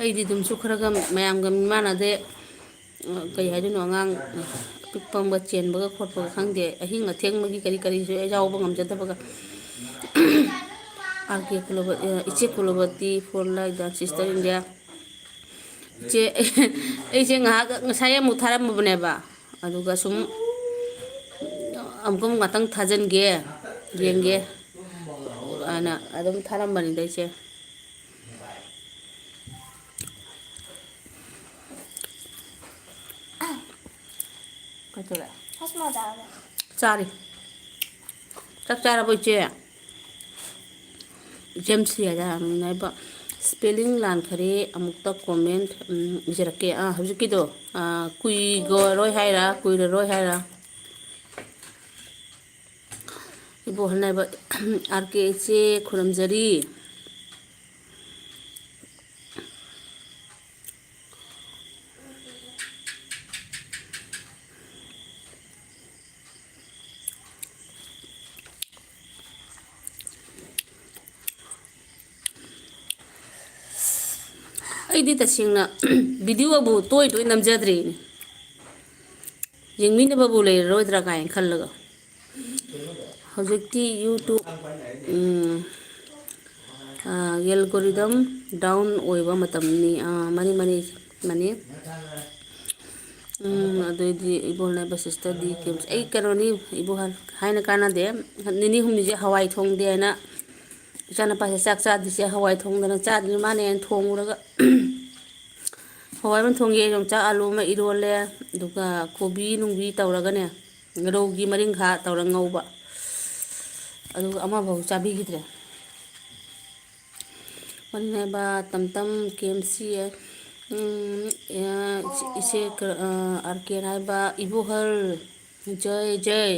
ꯑꯩꯗꯤ ꯑꯗꯨꯝꯁꯨ ꯈꯔꯒ ꯃꯌꯥꯝꯒ ꯃꯤꯃꯥꯟꯅꯗꯦ ꯀꯩ ꯍꯥꯏꯗꯣꯏꯅꯣ ꯑꯉꯥꯡ ꯑꯄꯤꯛꯄ ꯑꯃꯒ ꯆꯦꯟꯕꯒ ꯈꯣꯠꯄꯒ ꯈꯪꯗꯦ ꯑꯍꯤꯡ ꯑꯊꯦꯡꯕꯒꯤ ꯀꯔꯤꯁꯨ ꯌꯥꯎꯕ ꯉꯝꯖꯗꯕꯒ ꯏꯆꯦ ꯀꯨꯂꯕꯇꯤ ꯐꯣꯔ ꯂꯥꯏꯛ ꯗ ꯁꯤꯁꯇꯔ ꯏꯟꯗꯤꯌꯥ ꯏꯆꯦ ꯑꯩꯁꯦ ꯉꯁꯥꯏ ꯑꯃꯨꯛ ꯊꯥꯔꯝꯃꯕꯅꯦꯕ ꯑꯗꯨꯒ ꯁꯨꯝ ꯑꯃꯨꯛꯀ ꯉꯥꯛꯇꯪ ꯊꯥꯖꯤꯟꯒꯦ ꯌꯦꯡꯒꯦ ꯑꯅ ꯑꯗꯨꯝ ꯊꯥꯔꯝꯕꯅꯤꯗ ꯏꯆꯦ ꯆꯥꯔꯤ ꯆꯥꯛ ꯆꯥꯔꯕꯣ ꯏꯆꯦ ꯖꯦꯝꯁ ꯍꯥꯏꯕ ꯁ꯭ꯄꯦꯂꯤꯡ ꯂꯥꯟꯈꯔꯦ ꯑꯃꯨꯛꯇ ꯀꯣꯃꯦꯟ ꯏꯖꯔꯛꯀꯦ ꯍꯧꯖꯤꯛꯀꯤꯗꯣ ꯀꯨꯏꯔꯔꯣꯏ ꯍꯥꯏꯔ ꯀꯨꯏꯔꯔꯣꯏ ꯍꯥꯏꯔ ꯏꯕꯣꯍꯜ ꯍꯥꯏꯕ ꯑꯥꯔ ꯀꯦ ꯏꯆꯦ ꯈꯨꯔꯨꯝꯖꯔꯤ ꯑꯩꯗꯤ ꯇꯁꯦꯡꯅ ꯚꯤꯗꯤꯑꯣꯕꯨ ꯇꯣꯏ ꯇꯣꯏ ꯅꯝꯖꯗ꯭ꯔꯦꯅꯦ ꯌꯦꯡꯃꯤꯟꯅꯕꯕꯨ ꯂꯩꯔꯔꯣꯏꯗ꯭ꯔꯥ ꯀꯥꯏꯅ ꯈꯜꯂꯒ ꯍꯧꯖꯤꯛꯇꯤ ꯌꯨꯇꯨꯞ ꯑꯦꯜꯒꯣꯔꯤꯗꯝ ꯗꯥꯎꯟ ꯑꯣꯏꯕ ꯃꯇꯝꯅꯤ ꯃꯅꯤ ꯑꯗꯨꯑꯣꯏꯗꯤ ꯏꯕꯣꯍꯜ ꯍꯥꯏꯕ ꯁꯤꯁꯇꯔꯗꯤ ꯑꯩ ꯀꯩꯅꯣꯅꯤ ꯏꯕꯣꯍꯜ ꯍꯥꯏꯅ ꯀꯥꯟꯅꯗꯦ ꯅꯤꯅꯤ ꯍꯨꯝꯅꯤꯁꯦ ꯍꯋꯥꯏ ꯊꯣꯡꯗꯦ ꯍꯥꯏꯅ ꯏꯆꯥꯅꯨꯄꯥꯁꯦ ꯆꯥꯛ ꯆꯥꯗ꯭ꯔꯤꯁꯦ ꯍꯋꯥꯏ ꯊꯣꯡꯗꯅ ꯆꯥꯗ꯭ꯔꯤ ꯃꯥꯅꯦꯅ ꯊꯣꯡꯉꯨꯔꯒ ꯍꯋꯥꯏ ꯑꯃ ꯊꯣꯡꯉꯦ ꯌꯣꯡꯆꯥꯛ ꯑꯥꯂꯨ ꯑꯃ ꯏꯔꯣꯜꯂꯦ ꯑꯗꯨꯒ ꯀꯣꯕꯤ ꯅꯨꯡꯕꯤ ꯇꯧꯔꯒꯅꯦ ꯔꯧꯒꯤ ꯃꯔꯤꯡꯈꯥ ꯇꯧꯔ ꯉꯧꯕ ꯑꯗꯨꯒ ꯑꯃꯐꯥꯎ ꯆꯥꯕꯤꯈꯤꯗ꯭ꯔꯦ ꯍꯥꯏꯕ ꯇꯝꯇꯝ ꯀꯦ ꯑꯦꯝ ꯁꯤ ꯏꯆꯦ ꯑꯥꯔ ꯀꯦ ꯍꯥꯏꯕ ꯏꯕꯣꯍꯜ ꯖꯩ ꯖꯩ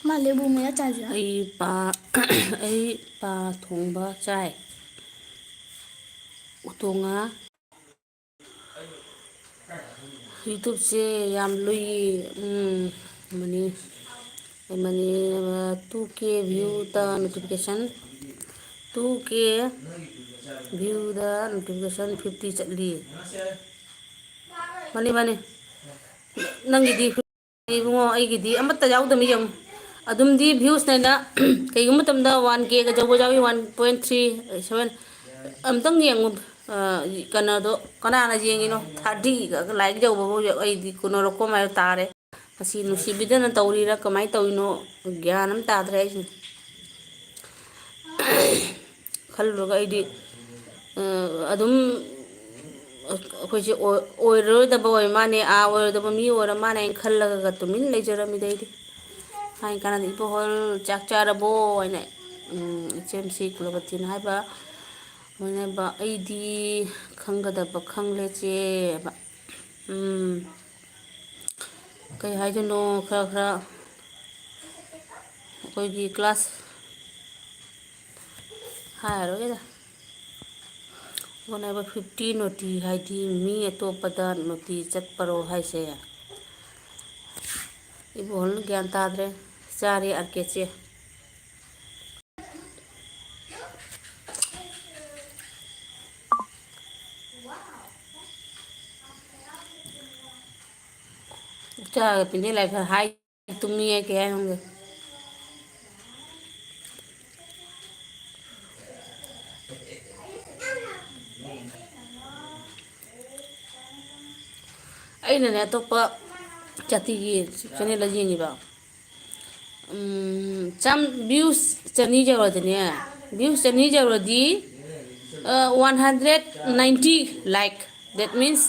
ꯃꯥꯜꯂꯦꯕꯨ ꯃꯦꯠꯂ ꯆꯥꯁꯤꯔꯥ ꯑꯩ ꯄꯥ ꯊꯣꯡꯕ ꯆꯥꯏ ꯎꯇꯣꯡꯉꯥ ꯌꯨꯇꯨꯞꯁꯦ ꯌꯥꯝ ꯂꯨꯏ ꯃꯅꯤ 2K ꯚ꯭ꯌꯨꯗ ꯅꯣꯇꯤꯐꯤꯀꯦꯁꯟ 2K ꯚ꯭ꯌꯨꯗ ꯅꯣꯇꯤꯐꯤꯀꯦꯁꯟ 50 ꯆꯠꯂꯤ ꯃꯥꯅꯤ ꯅꯪꯒꯤꯗꯤ ꯏꯕꯨꯡꯉꯣ ꯑꯩꯒꯤꯗꯤ ꯑꯃꯠꯇ ꯌꯥꯎꯗꯕ ꯌꯦꯡꯉꯨ ꯑꯗꯨꯝꯗꯤ ꯚ꯭ꯌꯨꯁꯅꯦꯅ ꯀꯩꯒꯨꯝꯕ ꯃꯇꯝꯗ 1Kꯒ ꯌꯧꯕ ꯌꯥꯎꯏ 1.37 ꯑꯝꯇꯪ ꯌꯦꯡꯉꯨ ꯀꯩꯅꯣꯗꯣ ꯀꯅꯥꯅ ꯌꯦꯡꯉꯤꯅꯣ 30ꯒ ꯂꯥꯏꯛ ꯌꯧꯕꯐꯥꯎ ꯑꯩꯗꯤ ꯀꯣꯟꯅꯔꯛꯄ ꯃꯥꯏ ꯇꯥꯔꯦ ꯃꯁꯤ ꯅꯨꯡꯁꯤꯕꯤꯗꯅ ꯇꯧꯔꯤꯔꯥ ꯀꯃꯥꯏꯅ ꯇꯧꯔꯤꯅꯣ ꯒ꯭ꯌꯥꯟ ꯑꯃ ꯇꯥꯗ꯭ꯔꯦ ꯑꯩꯁꯦ ꯈꯜꯂꯨꯔꯒ ꯑꯩꯗꯤ ꯑꯗꯨꯝ ꯑꯩꯈꯣꯏꯁꯦ ꯑꯣꯏꯔꯔꯣꯏꯗꯕ ꯑꯣꯏ ꯃꯥꯅꯦ ꯑꯣꯏꯔꯣꯏꯗꯕ ꯃꯤ ꯑꯣꯏꯔ ꯃꯥꯅꯦ ꯑꯩꯅ ꯈꯜꯂꯒ ꯇꯨꯃꯤꯟ ꯂꯩꯖꯔꯝꯃꯤꯗ ꯑꯩꯗꯤ ꯍꯥꯏ ꯀꯥꯟꯗ ꯏꯕꯣꯍꯜ ꯆꯥꯛ ꯆꯥꯔꯕꯣ ꯍꯥꯏꯅ ꯏꯆꯦꯝꯁꯤ ꯀꯨꯂꯕꯇꯤꯅ ꯍꯥꯏꯕ ꯃꯣꯏꯅꯕ ꯑꯩꯗꯤ ꯈꯪꯒꯗꯕ ꯈꯪꯂꯦꯆꯦꯕ ꯀꯩ ꯍꯥꯏꯗꯣꯏꯅꯣ ꯈꯔ ꯑꯩꯈꯣꯏꯒꯤ ꯀ꯭ꯂꯥꯁ ꯍꯥꯏꯔꯔꯣꯏꯒꯦꯗ ꯍꯣꯠꯅꯕ 50 ꯅꯣꯇꯤ ꯍꯥꯏꯗꯤ ꯃꯤ ꯑꯇꯣꯞꯄꯗ ꯅꯣꯇꯤ ꯆꯠꯄꯔꯣ ꯍꯥꯏꯁꯦ ꯏꯕꯣꯍꯜ ꯒ꯭ꯌꯥꯟ ꯇꯥꯗ꯭ꯔꯦ ꯆꯥꯔꯦ ꯑꯥꯔꯀꯦꯆꯦ ꯆꯥꯒ ꯄꯤꯅꯦ ꯂꯥꯏ ꯈꯔ ꯍꯥꯏ ꯇꯨꯝꯃꯤ ꯀꯩ ꯍꯥꯏ ꯈꯪꯗꯦ ꯑꯩꯅꯅꯦ ꯑꯇꯣꯞꯄ ꯖꯥꯇꯤꯒꯤ ꯆꯦꯅꯦꯜꯗ ꯌꯦꯡꯉꯤꯕ ꯚ꯭ꯌꯨꯁ 200 ꯌꯧꯔꯗꯤꯅꯦ ꯚ꯭ꯌꯨꯁ 200 ꯌꯧꯔꯗꯤ 190 ꯂꯥꯏꯛ ꯗꯦꯠ ꯃꯤꯟꯁ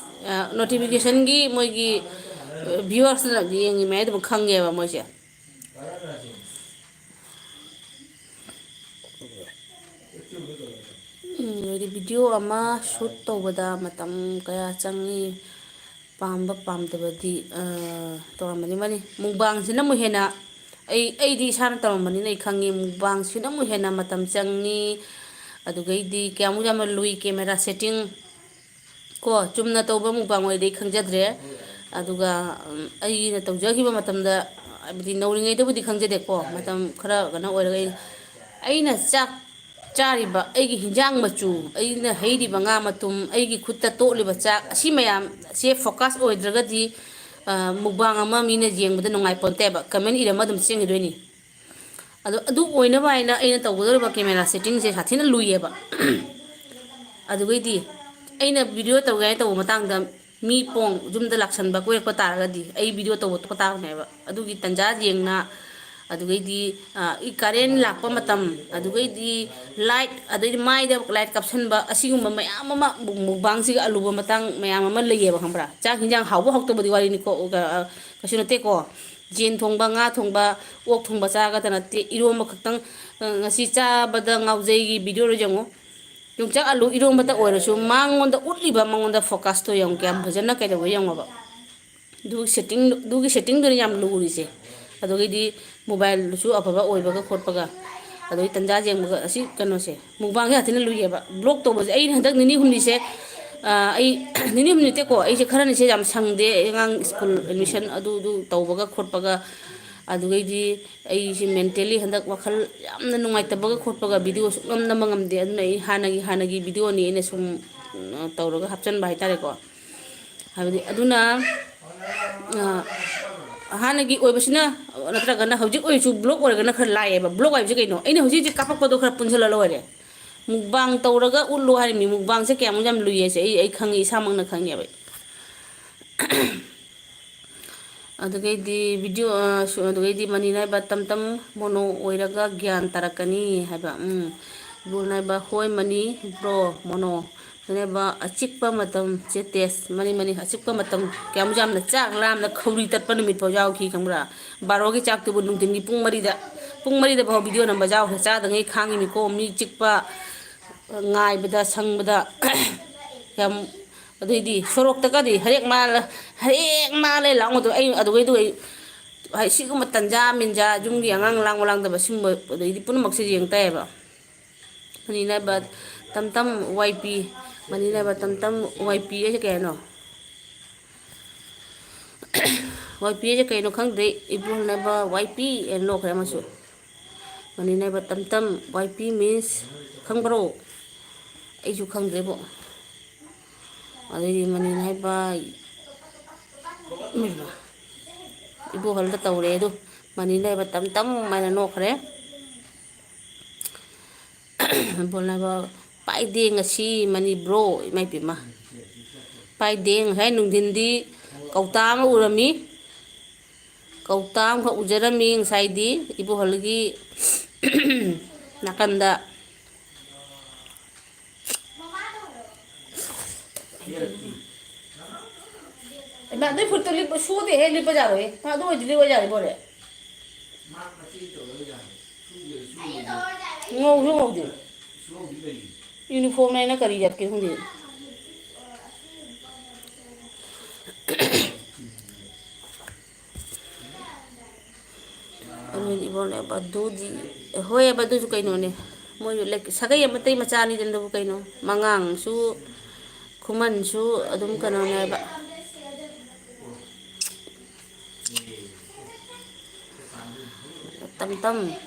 ꯅꯣꯇꯤꯐꯤꯀꯦꯁꯟꯒꯤ ꯃꯣꯏꯒꯤ ꯚ꯭ꯌꯨꯋꯔꯁꯅ ꯌꯦꯡꯉꯤꯃꯦ ꯑꯗꯨꯝ ꯈꯪꯉꯦꯕ ꯃꯣꯏꯁꯦ ꯍꯥꯏꯗꯤ ꯚꯤꯗꯤꯑꯣ ꯑꯃ ꯁꯨꯠ ꯇꯧꯕꯗ ꯃꯇꯝ ꯀꯌꯥ ꯆꯪꯉꯤ ꯄꯥꯝꯕ ꯄꯥꯝꯗꯕꯗꯤ ꯇꯧꯔꯝꯃꯅꯤ ꯃꯨꯛꯕꯥꯡꯁꯤꯅ ꯑꯃꯨꯛ ꯍꯦꯟꯅ ꯑꯩꯗꯤ ꯏꯁꯥꯅ ꯇꯧꯔꯝꯕꯅꯤꯅ ꯑꯩ ꯈꯪꯉꯤ ꯃꯨꯛꯕꯥꯡꯁꯤꯅ ꯑꯃꯨꯛ ꯍꯦꯟꯅ ꯃꯇꯝ ꯆꯪꯉꯤ ꯑꯗꯨꯒꯩꯗꯤ ꯀꯌꯥꯃꯨꯛ ꯌꯥꯝꯅ ꯂꯨꯏ ꯀꯦꯃꯦꯔꯥ ꯁꯦꯠꯇꯤꯡ ꯀꯣ ꯆꯨꯝꯅ ꯇꯧꯕ ꯃꯨꯛꯕꯥꯡ ꯑꯣꯏꯔꯗꯤ ꯑꯩ ꯈꯪꯖꯗ꯭ꯔꯦ ꯑꯗꯨꯒ ꯑꯩꯅ ꯇꯧꯖꯈꯤꯕ ꯃꯇꯝꯗ ꯍꯥꯏꯕꯗꯤ ꯅꯧꯔꯤꯉꯩꯗꯕꯨꯗꯤ ꯈꯪꯖꯗꯦꯀꯣ ꯃꯇꯝ ꯈꯔ ꯀꯩꯅꯣ ꯑꯣꯏꯔꯒ ꯑꯩꯅ ꯆꯥꯛ ꯆꯥꯔꯤꯕ ꯑꯩꯒꯤ ꯍꯤꯟꯖꯥꯡ ꯃꯆꯨ ꯑꯩꯅ ꯍꯩꯔꯤꯕ ꯉꯥ ꯃꯇꯨꯝ ꯑꯩꯒꯤ ꯈꯨꯠꯇ ꯇꯣꯠꯂꯤꯕ ꯆꯥꯛ ꯑꯁꯤ ꯃꯌꯥꯝꯁꯦ ꯐꯣꯀꯁ ꯑꯣꯏꯗ꯭ꯔꯒꯗꯤ ꯃꯨꯛꯕꯥꯡ ꯑꯃ ꯃꯤꯅ ꯌꯦꯡꯕꯗ ꯅꯨꯡꯉꯥꯏꯄꯣꯟꯇꯦꯕ ꯀꯃꯦꯟ ꯏꯔꯝꯃ ꯑꯗꯨꯝ ꯆꯦꯟꯈꯤꯗꯣꯏꯅꯤ ꯑꯗꯣ ꯑꯗꯨ ꯑꯣꯏꯅꯕ ꯍꯥꯏꯅ ꯑꯩꯅ ꯇꯧꯒꯗꯧꯔꯤꯕ ꯀꯦꯃꯦꯔꯥ ꯁꯦꯠꯇꯤꯡꯁꯦ ꯁꯥꯊꯤꯅ ꯂꯨꯏꯌꯦꯕ ꯑꯗꯨꯒꯩꯗꯤ ꯑꯩꯅ ꯚꯤꯗꯤꯑꯣ ꯇꯧꯒꯦ ꯍꯥꯏꯅ ꯇꯧꯕ ꯃꯇꯥꯡꯗ ꯃꯤ ꯄꯣꯡ ꯌꯨꯝꯗ ꯂꯥꯛꯁꯟꯕ ꯀꯣꯏꯔꯛꯄ ꯇꯥꯔꯒꯗꯤ ꯑꯩ ꯚꯤꯗꯤꯑꯣ ꯇꯧꯕ ꯇꯣꯛꯄ ꯇꯥꯕꯅꯦꯕ ꯑꯗꯨꯒꯤ ꯇꯟꯖꯥ ꯌꯦꯡꯅ ꯑꯗꯨꯒꯩꯗꯤ ꯀꯔꯦꯟ ꯂꯥꯛꯄ ꯃꯇꯝ ꯑꯗꯨꯒꯩꯗꯤ ꯂꯥꯏꯠ ꯑꯗꯩꯗꯤ ꯃꯥꯏꯗ ꯂꯥꯏꯠ ꯀꯥꯞꯁꯟꯕ ꯑꯁꯤꯒꯨꯝꯕ ꯃꯌꯥꯝ ꯑꯃ ꯃꯨꯛꯕꯥꯡꯁꯤꯒ ꯑꯂꯨꯕ ꯃꯇꯥꯡ ꯃꯌꯥꯝ ꯑꯃ ꯂꯩꯌꯦꯕ ꯈꯪꯕ꯭ꯔꯥ ꯆꯥꯛ ꯍꯤꯟꯖꯥꯡ ꯍꯥꯎꯕ ꯍꯥꯎꯇꯕꯗꯤ ꯋꯥꯔꯤꯅꯤꯀꯣ ꯀꯩꯁꯨ ꯅꯠꯇꯦꯀꯣ ꯌꯦꯟ ꯊꯣꯡꯕ ꯉꯥ ꯊꯣꯡꯕ ꯑꯣꯛ ꯊꯣꯡꯕ ꯆꯥꯒꯗ ꯅꯠꯇꯦ ꯏꯔꯣꯝꯕ ꯈꯛꯇꯪ ꯉꯁꯤ ꯆꯥꯕꯗ ꯉꯥꯎꯖꯩꯒꯤ ꯚꯤꯗꯤꯑꯣꯗꯣ ꯌꯦꯡꯉꯣ ꯌꯣꯡꯆꯥꯛ ꯑꯂꯨ ꯏꯔꯣꯝꯕꯇ ꯑꯣꯏꯔꯁꯨ ꯃꯉꯣꯟꯗ ꯎꯠꯂꯤꯕ ꯃꯉꯣꯟꯗ ꯐꯣꯀꯁꯇꯣ ꯌꯦꯡꯉꯨ ꯀꯌꯥꯝ ꯐꯖꯅ ꯀꯩꯗꯧꯕ ꯌꯦꯡꯉꯣꯕ ꯑꯗꯨꯒꯤ ꯁꯦꯠꯇꯤꯡꯗꯨꯅ ꯌꯥꯝ ꯂꯨꯔꯤꯁꯦ ꯑꯗꯨꯒꯩꯗꯤ ꯃꯣꯕꯥꯏꯜꯗꯨꯁꯨ ꯑꯐꯕ ꯑꯣꯏꯕꯒ ꯈꯣꯠꯄꯒ ꯑꯗꯩ ꯇꯟꯖꯥ ꯌꯦꯡꯕꯒ ꯑꯁꯤ ꯀꯩꯅꯣꯁꯦ ꯃꯨꯛꯕꯥꯡꯁꯦ ꯌꯥꯝ ꯊꯤꯅ ꯂꯨꯏꯌꯦꯕ ꯕ꯭ꯂꯣꯛ ꯇꯧꯕꯁꯦ ꯑꯩꯅ ꯍꯟꯗꯛ ꯅꯤꯅꯤ ꯍꯨꯝꯅꯤꯁꯦ ꯑꯩ ꯅꯤꯅꯤ ꯍꯨꯝꯅꯤ ꯅꯠꯇꯦꯀꯣ ꯑꯩꯁꯦ ꯈꯔꯅꯤꯁꯦ ꯌꯥꯝ ꯁꯪꯗꯦ ꯑꯉꯥꯡ ꯁ꯭ꯀꯨꯜ ꯑꯦꯠꯃꯤꯁꯟ ꯑꯗꯨ ꯇꯧꯕꯒ ꯈꯣꯠꯄꯒ ꯑꯗꯨꯒꯩꯗꯤ ꯑꯩꯁꯦ ꯃꯦꯟꯇꯦꯜꯂꯤ ꯍꯟꯗꯛ ꯋꯥꯈꯜ ꯌꯥꯝꯅ ꯅꯨꯡꯉꯥꯏꯇꯕꯒ ꯈꯣꯠꯄꯒ ꯚꯤꯗꯤꯑꯣ ꯁꯨꯛꯅꯝ ꯅꯝꯕ ꯉꯝꯗꯦ ꯑꯗꯨꯅ ꯑꯩ ꯍꯥꯟꯅꯒꯤ ꯚꯤꯗꯤꯑꯣꯅꯤ ꯑꯩꯅ ꯁꯨꯝ ꯇꯧꯔꯒ ꯍꯥꯞꯆꯤꯟꯕ ꯍꯥꯏꯇꯥꯔꯦꯀꯣ ꯍꯥꯏꯕꯗꯤ ꯑꯗꯨꯅ ꯍꯥꯟꯅꯒꯤ ꯑꯣꯏꯕꯁꯤꯅ ꯅꯠꯇ꯭ꯔꯒꯅ ꯍꯧꯖꯤꯛ ꯑꯣꯏꯔꯁꯨ ꯕ꯭ꯂꯣꯛ ꯑꯣꯏꯔꯒꯅ ꯈꯔ ꯂꯥꯛꯑꯦꯕ ꯕ꯭ꯂꯣꯛ ꯍꯥꯏꯕꯁꯦ ꯀꯩꯅꯣ ꯑꯩꯅ ꯍꯧꯖꯤꯛ ꯍꯧꯖꯤꯛ ꯀꯥꯞꯄꯛꯄꯗꯣ ꯈꯔ ꯄꯨꯟꯁꯤꯜꯂ ꯂꯣꯏꯔꯦ ꯃꯨꯛꯕꯥꯡ ꯇꯧꯔꯒ ꯎꯠꯂꯣ ꯍꯥꯏꯔꯤꯕꯅꯤ ꯃꯨꯛꯕꯥꯡꯁꯦ ꯀꯌꯥꯃꯨꯛ ꯌꯥꯝ ꯂꯨꯏꯌꯦꯁꯦ ꯑꯩ ꯈꯪꯉꯤ ꯏꯁꯥꯃꯛꯅ ꯈꯪꯉꯦꯕ ꯑꯗꯨꯒꯩꯗꯤ ꯚꯤꯗꯤꯑꯣ ꯑꯗꯨꯒꯩꯗꯤ ꯃꯅꯤ ꯅꯥꯏꯕ ꯇꯝ ꯇꯝ ꯃꯣꯅꯣ ꯑꯣꯏꯔꯒ ꯒ꯭ꯌꯥꯟ ꯇꯥꯔꯛꯀꯅꯤ ꯍꯥꯏꯕ ꯏꯕꯣꯜ ꯅꯥꯏꯕ ꯍꯣꯏ ꯃꯅꯤ ꯕ꯭ꯔꯣ ꯃꯣꯅꯣ ꯅꯥꯏꯕ ꯑꯆꯤꯛꯄ ꯃꯇꯝ ꯆꯦ ꯇꯦꯁ ꯃꯅꯤ ꯑꯆꯤꯛꯄ ꯃꯇꯝ ꯀꯌꯥꯃꯨꯛ ꯌꯥꯝꯅ ꯆꯥꯛ ꯂꯥꯝꯅ ꯈꯧꯔꯤ ꯇꯠꯄ ꯅꯨꯃꯤꯠ ꯐꯥꯎ ꯌꯥꯎꯈꯤ ꯈꯪꯕ꯭ꯔꯥ ꯕꯥꯔꯣꯒꯤ ꯆꯥꯛꯇꯨꯕꯨ ꯅꯨꯡꯊꯤꯟꯒꯤ ꯄꯨꯡ 4ꯗ ꯐꯥꯎ ꯚꯤꯗꯤꯑꯣ ꯅꯝꯕ ꯌꯥꯎꯈ꯭ꯔꯦ ꯆꯥꯗꯉꯩ ꯈꯥꯡꯉꯤꯅꯤꯀꯣ ꯃꯤ ꯆꯤꯛꯄ ꯉꯥꯏꯕꯗ ꯁꯪꯕꯗ ꯌꯥꯝ ꯑꯗꯩꯗꯤ ꯁꯣꯔꯣꯛꯇꯒꯗꯤ ꯍꯔꯦꯛ ꯃꯥꯜꯂꯦ ꯂꯥꯎꯅꯗꯣ ꯑꯩ ꯑꯗꯨꯒꯩꯗꯨ ꯑꯩ ꯁꯤꯒꯨꯝꯕ ꯇꯟꯖꯥ ꯃꯤꯟꯖꯥ ꯌꯨꯝꯒꯤ ꯑꯉꯥꯡ ꯂꯥꯡꯕ ꯂꯥꯡꯗꯕ ꯁꯤꯒꯨꯝꯕ ꯑꯗꯩꯗꯤ ꯄꯨꯝꯅꯃꯛꯁꯦ ꯌꯦꯡ ꯇꯥꯏꯌꯦꯕ ꯃꯅꯤ ꯅꯥꯏꯕ ꯇꯝ ꯇꯝ ꯋꯥꯏ ꯄꯤ ꯃꯅꯤ ꯅꯥꯏꯕ ꯇꯝ ꯇꯝ ꯋꯥꯏ ꯄꯤ ꯑꯩꯁꯦ ꯀꯩ ꯍꯥꯏꯅꯣ ꯋꯥꯏ ꯄꯤ ꯍꯥꯏꯁꯦ ꯀꯩꯅꯣ ꯈꯪꯗ꯭ꯔꯦ ꯏꯕꯣꯜ ꯅꯥꯏꯕ ꯋꯥꯏ ꯄꯤ ꯑꯅ ꯂꯣꯛꯈ꯭ꯔꯦ ꯑꯃꯁꯨ ꯃꯅꯤ ꯅꯥꯏꯕ ꯇꯝ ꯇꯝ ꯋꯥꯏ ꯄꯤ ꯃꯤꯟꯁ ꯈꯪꯕ꯭ꯔꯣ ꯑꯩꯁꯨ ꯈꯪꯗ꯭ꯔꯦꯕꯣ ꯑꯗꯩꯗꯤ ꯃꯅꯤ ꯅꯥꯏꯕ ꯏꯕꯣꯍꯜꯗ ꯇꯧꯔꯦ ꯑꯗꯨ ꯃꯅꯤ ꯅꯥꯏꯕ ꯇꯝ ꯇꯝ ꯍꯥꯏꯅ ꯅꯣꯛꯈ꯭ꯔꯦ ꯏꯕꯣꯜ ꯅꯥꯏꯕ ꯄꯥꯏꯗꯦ ꯉꯁꯤ ꯃꯅꯤ ꯕ꯭ꯔꯣ ꯏꯃꯥꯏ ꯄꯦꯝꯃ ꯄꯥꯏꯗꯦ ꯉꯁꯥꯏ ꯅꯨꯡꯊꯤꯟꯗꯤ ꯀꯧꯇꯥ ꯑꯃ ꯎꯔꯝꯃꯤ ꯀꯧꯇꯥ ꯑꯃꯈꯛ ꯎꯖꯔꯝꯃꯤ ꯉꯁꯥꯏꯗꯤ ꯏꯕꯣꯍꯜꯒꯤ ꯅꯥꯀꯟꯗ ꯑꯗꯨꯏ ꯐꯨꯔꯤꯠꯇꯣ ꯁꯨꯗꯦꯍꯦ ꯂꯤꯠꯄ ꯌꯥꯔꯣꯏꯍꯦ ꯑꯗꯨ ꯑꯣꯏꯗꯤ ꯂꯤꯠꯂꯣ ꯌꯥꯔꯦ ꯂꯣꯏꯔꯦ ꯉꯧꯁꯨ ꯉꯧꯗꯦ ꯌꯨꯅꯤꯐꯣꯔꯝꯅꯦ ꯍꯥꯏꯅ ꯀꯔꯤ ꯌꯥꯠꯀꯦ ꯈꯪꯗꯦ ꯑꯗꯨꯗꯤ ꯏꯕꯣꯜ ꯅꯥꯏꯕ ꯑꯗꯨꯗꯤ ꯍꯣꯏꯑꯕ ꯑꯗꯨꯁꯨ ꯀꯩꯅꯣꯅꯦ ꯃꯣꯏꯁꯨ ꯁꯥꯒꯩ ꯑꯃꯇꯩ ꯃꯆꯥꯅꯤꯗꯅꯕꯨ ꯀꯩꯅꯣ ꯃꯉꯥꯡꯁꯨ ꯈꯨꯃꯟꯁꯨ ꯑꯗꯨꯝ ꯀꯩꯅꯣꯅꯦ ꯍꯥꯏꯕ ꯇꯝ ꯇꯝ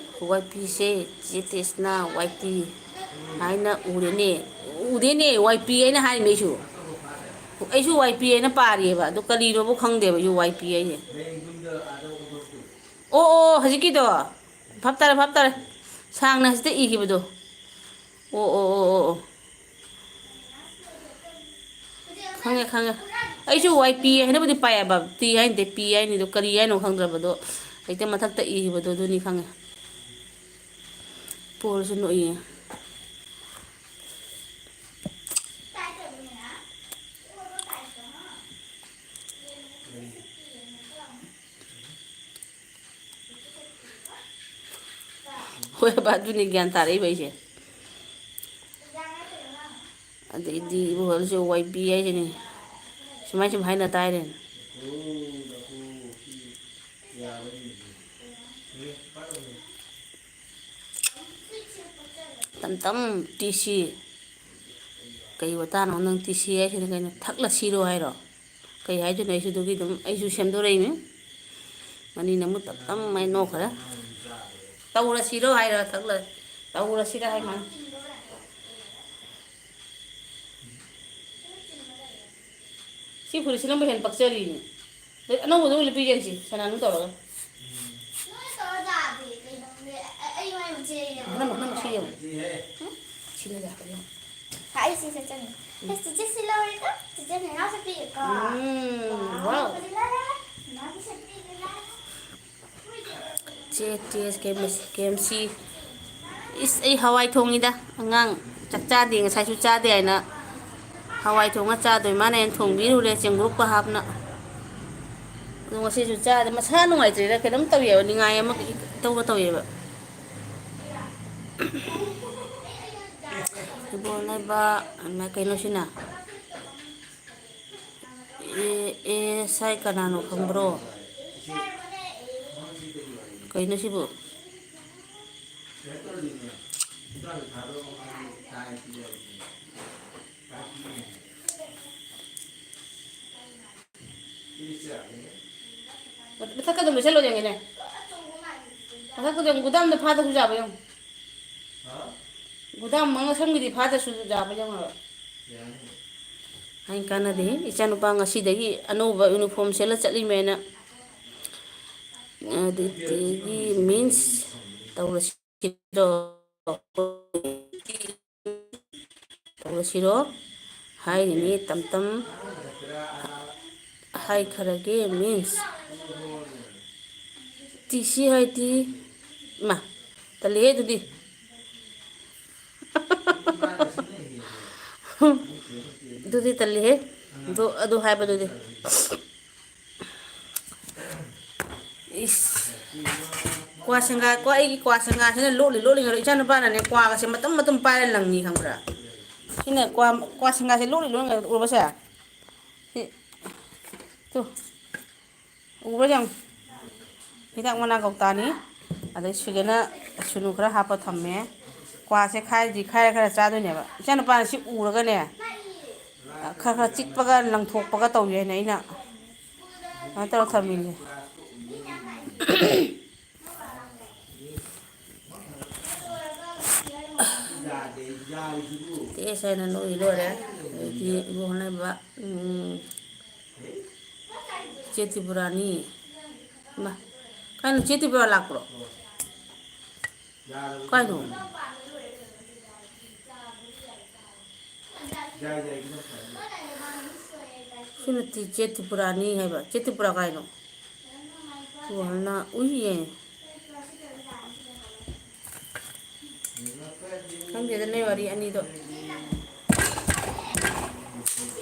ꯋꯥꯏ ꯄꯤꯁꯦ ꯆꯦ ꯇꯦꯁꯅ ꯋꯥꯏ ꯄꯤ ꯍꯥꯏꯅ ꯎꯔꯦꯅꯦ ꯎꯗꯦꯅꯦ ꯋꯥꯏ ꯄꯤ ꯍꯥꯏꯅ ꯍꯥꯏꯔꯤꯅꯦ ꯑꯩꯁꯨ ꯋꯥꯏ ꯄꯤ ꯍꯥꯏꯅ ꯄꯥꯔꯤꯑꯕ ꯑꯗꯨ ꯀꯔꯤꯅꯣꯕꯨ ꯈꯪꯗꯦꯕ ꯑꯩꯁꯨ ꯋꯥꯏ ꯄꯤ ꯍꯥꯏꯁꯦ ꯑꯣ ꯍꯧꯖꯤꯛꯀꯤꯗꯣ ꯚꯥꯞ ꯇꯥꯔꯦ ꯁꯥꯡꯅ ꯍꯧꯖꯤꯛꯇ ꯏꯈꯤꯕꯗꯣ ꯑꯣ ꯈꯪꯉꯦ ꯑꯩꯁꯨ ꯋꯥꯏ ꯄꯤ ꯍꯥꯏꯅꯕꯨꯗꯤ ꯄꯥꯏꯑꯕ ꯇꯤ ꯍꯥꯏꯅꯗꯦ ꯄꯤ ꯍꯥꯏꯅꯤꯗꯣ ꯀꯔꯤ ꯍꯥꯏꯅꯣ ꯈꯪꯗ꯭ꯔꯕꯗꯣ ꯍꯦꯛꯇ ꯃꯊꯛꯇ ꯏꯈꯤꯕꯗꯣ ꯑꯗꯨꯅꯤ ꯈꯪꯉꯦ ꯄꯣꯜꯁꯨ ꯅꯣꯛꯏꯌꯦ ꯍꯣꯏꯕ ꯑꯗꯨꯅꯤ ꯒ꯭ꯌꯥꯟ ꯇꯥꯔꯛꯏꯕ ꯑꯩꯁꯦ ꯑꯗꯩꯗꯤ ꯏꯕꯣꯍꯜꯁꯨ ꯋꯥꯏ ꯄꯤ ꯍꯥꯏꯁꯤꯅꯤ ꯁꯨꯃꯥꯏ ꯁꯨꯝ ꯍꯥꯏꯅ ꯇꯥꯏꯔꯦꯅꯦ ꯇꯝ ꯇꯝ ꯇꯤ ꯁꯤ ꯀꯩ ꯋꯥꯇꯥꯅꯣ ꯅꯪ ꯇꯤ ꯁꯤ ꯍꯥꯏꯁꯤꯅ ꯀꯩꯅꯣ ꯊꯛꯂ ꯁꯤꯔꯣ ꯍꯥꯏꯔꯣ ꯀꯩ ꯍꯥꯏꯗꯣꯏꯅꯣ ꯑꯩꯁꯨ ꯑꯗꯨꯒꯤ ꯑꯗꯨꯝ ꯑꯩꯁꯨ ꯁꯦꯝꯗꯣꯔꯛꯏꯅꯤ ꯃꯅꯤꯅ ꯑꯃꯨꯛ ꯇꯞ ꯇꯞ ꯍꯥꯏꯅ ꯅꯣꯛꯈ꯭ꯔꯦ ꯇꯧꯔꯁꯤꯔꯣ ꯍꯥꯏꯔ ꯊꯛꯂ ꯇꯧꯔꯁꯤꯔ ꯍꯥꯏ ꯃꯥꯅꯤ ꯁꯤ ꯐꯨꯔꯤꯠꯁꯤꯅꯕꯨ ꯍꯦꯟꯅ ꯄꯛꯆꯔꯤꯅꯦ ꯑꯅꯧꯕꯗ ꯑꯣꯏꯅ ꯂꯤꯠꯄꯤꯒꯦ ꯁꯤ ꯁꯅꯥꯅꯨ ꯇꯧꯔꯒ ꯄꯨꯝꯅꯃꯛ ꯁꯤ ꯌꯦꯡꯉꯨ ꯁꯤꯅ ꯌꯥꯒꯅꯤ ꯋꯥꯎ KFC ꯏꯁ ꯑꯩ ꯍꯋꯥꯏ ꯊꯣꯡꯉꯤꯗ ꯑꯉꯥꯡ ꯆꯥꯛ ꯆꯥꯗꯦ ꯉꯁꯥꯏꯁꯨ ꯆꯥꯗꯦ ꯍꯥꯏꯅ ꯍꯋꯥꯏ ꯊꯣꯡꯉ ꯆꯥꯗꯣꯏ ꯃꯥꯅ ꯍꯦꯟꯅ ꯊꯣꯡꯕꯤꯔꯨꯔꯦ ꯆꯦꯡꯒ꯭ꯔꯨꯞꯀ ꯍꯥꯞꯅ ꯑꯗꯣ ꯉꯁꯤꯁꯨ ꯆꯥꯗꯦ ꯃꯁꯥ ꯅꯨꯡꯉꯥꯏꯇ꯭ꯔꯦꯗ ꯀꯩꯅꯣꯝ ꯇꯧꯋꯦꯕ ꯅꯤꯡꯉꯥꯏ ꯑꯃ ꯏꯇꯧꯒ ꯇꯧꯋꯦꯕ ꯏꯕꯣꯜ ꯂꯩꯕ ꯀꯩꯅꯣꯁꯤꯅ ꯑꯦꯁꯥꯏ ꯀꯅꯥꯅꯣ ꯈꯪꯕ꯭ꯔꯣ ꯀꯩꯅꯣ ꯁꯤꯕꯨ ꯃꯊꯛꯀ ꯑꯗꯨꯝ ꯂꯣꯏꯁꯤꯜꯂꯣ ꯌꯦꯡꯒꯦꯅꯦ ꯃꯊꯛꯇ ꯑꯗꯨꯝ ꯒꯨꯗꯥꯝꯗ ꯐꯥꯗꯁꯨ ꯌꯥꯕ ꯌꯦꯡꯉꯨ ꯒꯨꯗꯥꯝ ꯃꯉꯛꯁꯝꯒꯤꯗꯤ ꯐꯥꯗꯔꯁꯨ ꯌꯥꯕ ꯌꯦꯡꯉꯨ ꯍꯥꯏ ꯀꯥꯟꯅꯗꯦ ꯏꯆꯥꯅꯨꯄꯥ ꯉꯁꯤꯗꯒꯤ ꯑꯅꯧꯕ ꯌꯨꯅꯤꯐꯣꯔꯝ ꯁꯦꯠꯂ ꯆꯠꯂꯤꯃꯦꯅ ꯑꯗꯨꯗꯒꯤ ꯃꯤꯟꯁ ꯇꯧꯔꯁꯤꯔꯣ ꯇꯧꯔꯁꯤꯔꯣ ꯍꯥꯏꯔꯤꯅꯤ ꯇꯝ ꯇꯝ ꯍꯥꯏꯈꯔꯒꯦ ꯃꯤꯟꯁ ꯇꯤꯁꯤ ꯍꯥꯏꯗꯤ ꯏꯃꯥ ꯇꯜꯂꯤꯍꯦ ꯑꯗꯨꯗꯤ ꯑꯗꯨꯗꯤ ꯇꯜꯂꯤꯍꯦ ꯑꯗꯨ ꯍꯥꯏꯕꯗꯨꯗꯤ ꯏꯁ ꯀ꯭ꯋꯥ ꯁꯦꯡꯒꯥ ꯑꯩꯒꯤ ꯀ꯭ꯋꯥ ꯁꯦꯡꯒꯥꯁꯤꯅ ꯂꯣꯠꯂꯤ ꯂꯣꯠꯂꯤꯉꯩꯗ ꯏꯆꯥ ꯅꯨꯄꯥꯅꯅꯦ ꯀ꯭ꯋꯥꯒꯁꯦ ꯃꯇꯨꯝ ꯃꯇꯨꯝ ꯄꯥꯏꯔ ꯂꯪꯉꯤ ꯈꯪꯕ꯭ꯔꯥ ꯁꯤꯅ ꯀ꯭ꯋꯥ ꯁꯦꯡꯒꯥꯁꯦ ꯂꯣꯠꯂꯤ ꯂꯣꯠꯂꯤꯉꯩꯗ ꯎꯔꯕꯁꯦ ꯇꯨ ꯎꯕ꯭ꯔꯥ ꯌꯦꯡꯉꯨ ꯍꯤꯗꯥꯛ ꯃꯅꯥ ꯀꯧꯇꯥꯅꯤ ꯑꯗꯩ ꯁꯤꯗꯅ ꯁꯨꯅꯨ ꯈꯔ ꯍꯥꯞꯄ ꯊꯝꯃꯦ ꯀ꯭ꯋꯥꯁꯦ ꯈꯥꯏꯔꯗꯤ ꯈꯥꯏꯔ ꯈꯔ ꯆꯥꯗꯣꯏꯅꯦꯕ ꯏꯆꯥ ꯅꯨꯄꯥꯅ ꯁꯤ ꯎꯔꯒꯅꯦ ꯈꯔ ꯈꯔ ꯆꯤꯛꯄꯒ ꯂꯪꯊꯣꯛꯄꯒ ꯇꯧꯋꯦ ꯍꯥꯏꯅ ꯑꯩꯅ ꯀꯃꯥꯏꯅ ꯇꯧꯔ ꯊꯝꯃꯤꯅꯦ ꯇꯦꯁ ꯍꯥꯏꯅ ꯂꯣꯏ ꯂꯣꯏꯔꯦ ꯑꯗꯩꯗꯤ ꯏꯕꯣꯍꯜ ꯂꯩꯕ ꯆꯦ ꯇ꯭ꯔꯤꯄꯨꯔꯥꯅꯤ ꯏꯃꯥ ꯀꯩꯅꯣ ꯆꯦ ꯇ꯭ꯔꯤꯄꯨꯔꯥ ꯂꯥꯛꯄ꯭ꯔꯣ ꯀꯥꯏꯅꯣ ꯁꯤ ꯅꯠꯇꯦ ꯆꯦ ꯇ꯭ꯔꯤꯄꯨꯔꯥꯅꯤ ꯍꯥꯏꯕ ꯆꯦ ꯇ꯭ꯔꯤꯄꯨꯔꯥ ꯀꯥꯏꯅꯣ ꯏꯕꯣꯍꯜꯅ ꯎꯏꯌꯦ ꯈꯪꯗꯦꯗ ꯅꯣꯏ ꯋꯥꯔꯤ ꯑꯅꯤꯗꯣ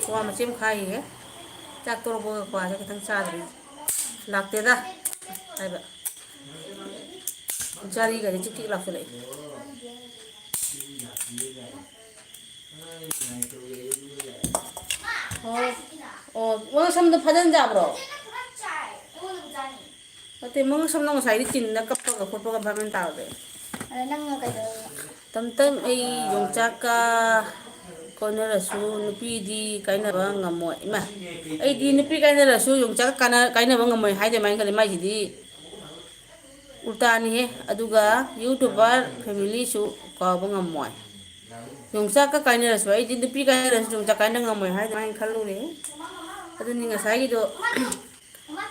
ꯀ꯭ꯋꯥ ꯃꯆꯦꯠ ꯑꯃ ꯈꯥꯏꯒꯤꯒꯦ ꯆꯥꯛ ꯇꯣꯛꯂꯛꯄꯒ ꯀ꯭ꯋꯥꯁꯦ ꯈꯤꯇꯪ ꯆꯥꯗ꯭ꯔꯤ ꯂꯥꯛꯇꯦꯗ ꯍꯥꯏꯕ ꯖꯥꯔꯤꯒꯁꯦ ꯆꯤꯛ ꯆꯤꯛ ꯂꯥꯎꯁꯤꯜꯂꯛꯑꯦ ꯑꯣ ꯑꯣ ꯃꯉꯛ ꯁꯝꯗꯣ ꯐꯥꯖꯤꯟꯖꯥꯕ꯭ꯔꯣ ꯅꯠꯇꯦ ꯃꯉꯛ ꯁꯝꯗꯣ ꯉꯁꯥꯏꯗꯤ ꯆꯤꯟꯗ ꯀꯞꯄꯒ ꯈꯣꯠꯄꯒ ꯐꯔꯛ ꯇꯥꯕꯗꯣ ꯑꯗ ꯅꯪꯅ ꯀꯩꯗꯧꯔꯕ ꯇꯝꯇꯝ ꯑꯩ ꯌꯣꯡꯆꯥꯛꯀ ꯀꯣꯏꯅꯔꯁꯨ ꯅꯨꯄꯤꯗꯤ ꯀꯥꯏꯅꯕ ꯉꯝꯃꯣꯏ ꯏꯃꯥ ꯑꯩꯗꯤ ꯅꯨꯄꯤ ꯀꯥꯏꯅꯔꯁꯨ ꯌꯣꯡꯆꯥꯛ ꯀꯥꯏꯅꯕ ꯉꯝꯃꯣꯏ ꯍꯥꯏꯗꯃꯥꯏꯅ ꯈꯜꯂꯦ ꯃꯥꯏꯁꯤꯗꯤ ꯎꯜꯇꯥꯅꯤꯍꯦ ꯑꯗꯨꯒ ꯌꯨꯇꯨꯕꯔ ꯐꯦꯃꯤꯂꯤꯁꯨ ꯀꯥꯎꯕ ꯉꯝꯃꯣꯏ ꯌꯣꯡꯆꯥꯛꯀ ꯀꯥꯏꯅꯔꯁꯨ ꯑꯩꯗꯤ ꯅꯨꯄꯤ ꯀꯥꯏꯅꯔꯁꯨ ꯌꯣꯡꯆꯥꯛ ꯀꯥꯏꯅ ꯉꯝꯃꯣꯏ ꯍꯥꯏꯗꯨꯃꯥꯏꯅ ꯈꯜꯂꯨꯔꯦ ꯑꯗꯨꯅꯤ ꯉꯁꯥꯏꯒꯤꯗꯣ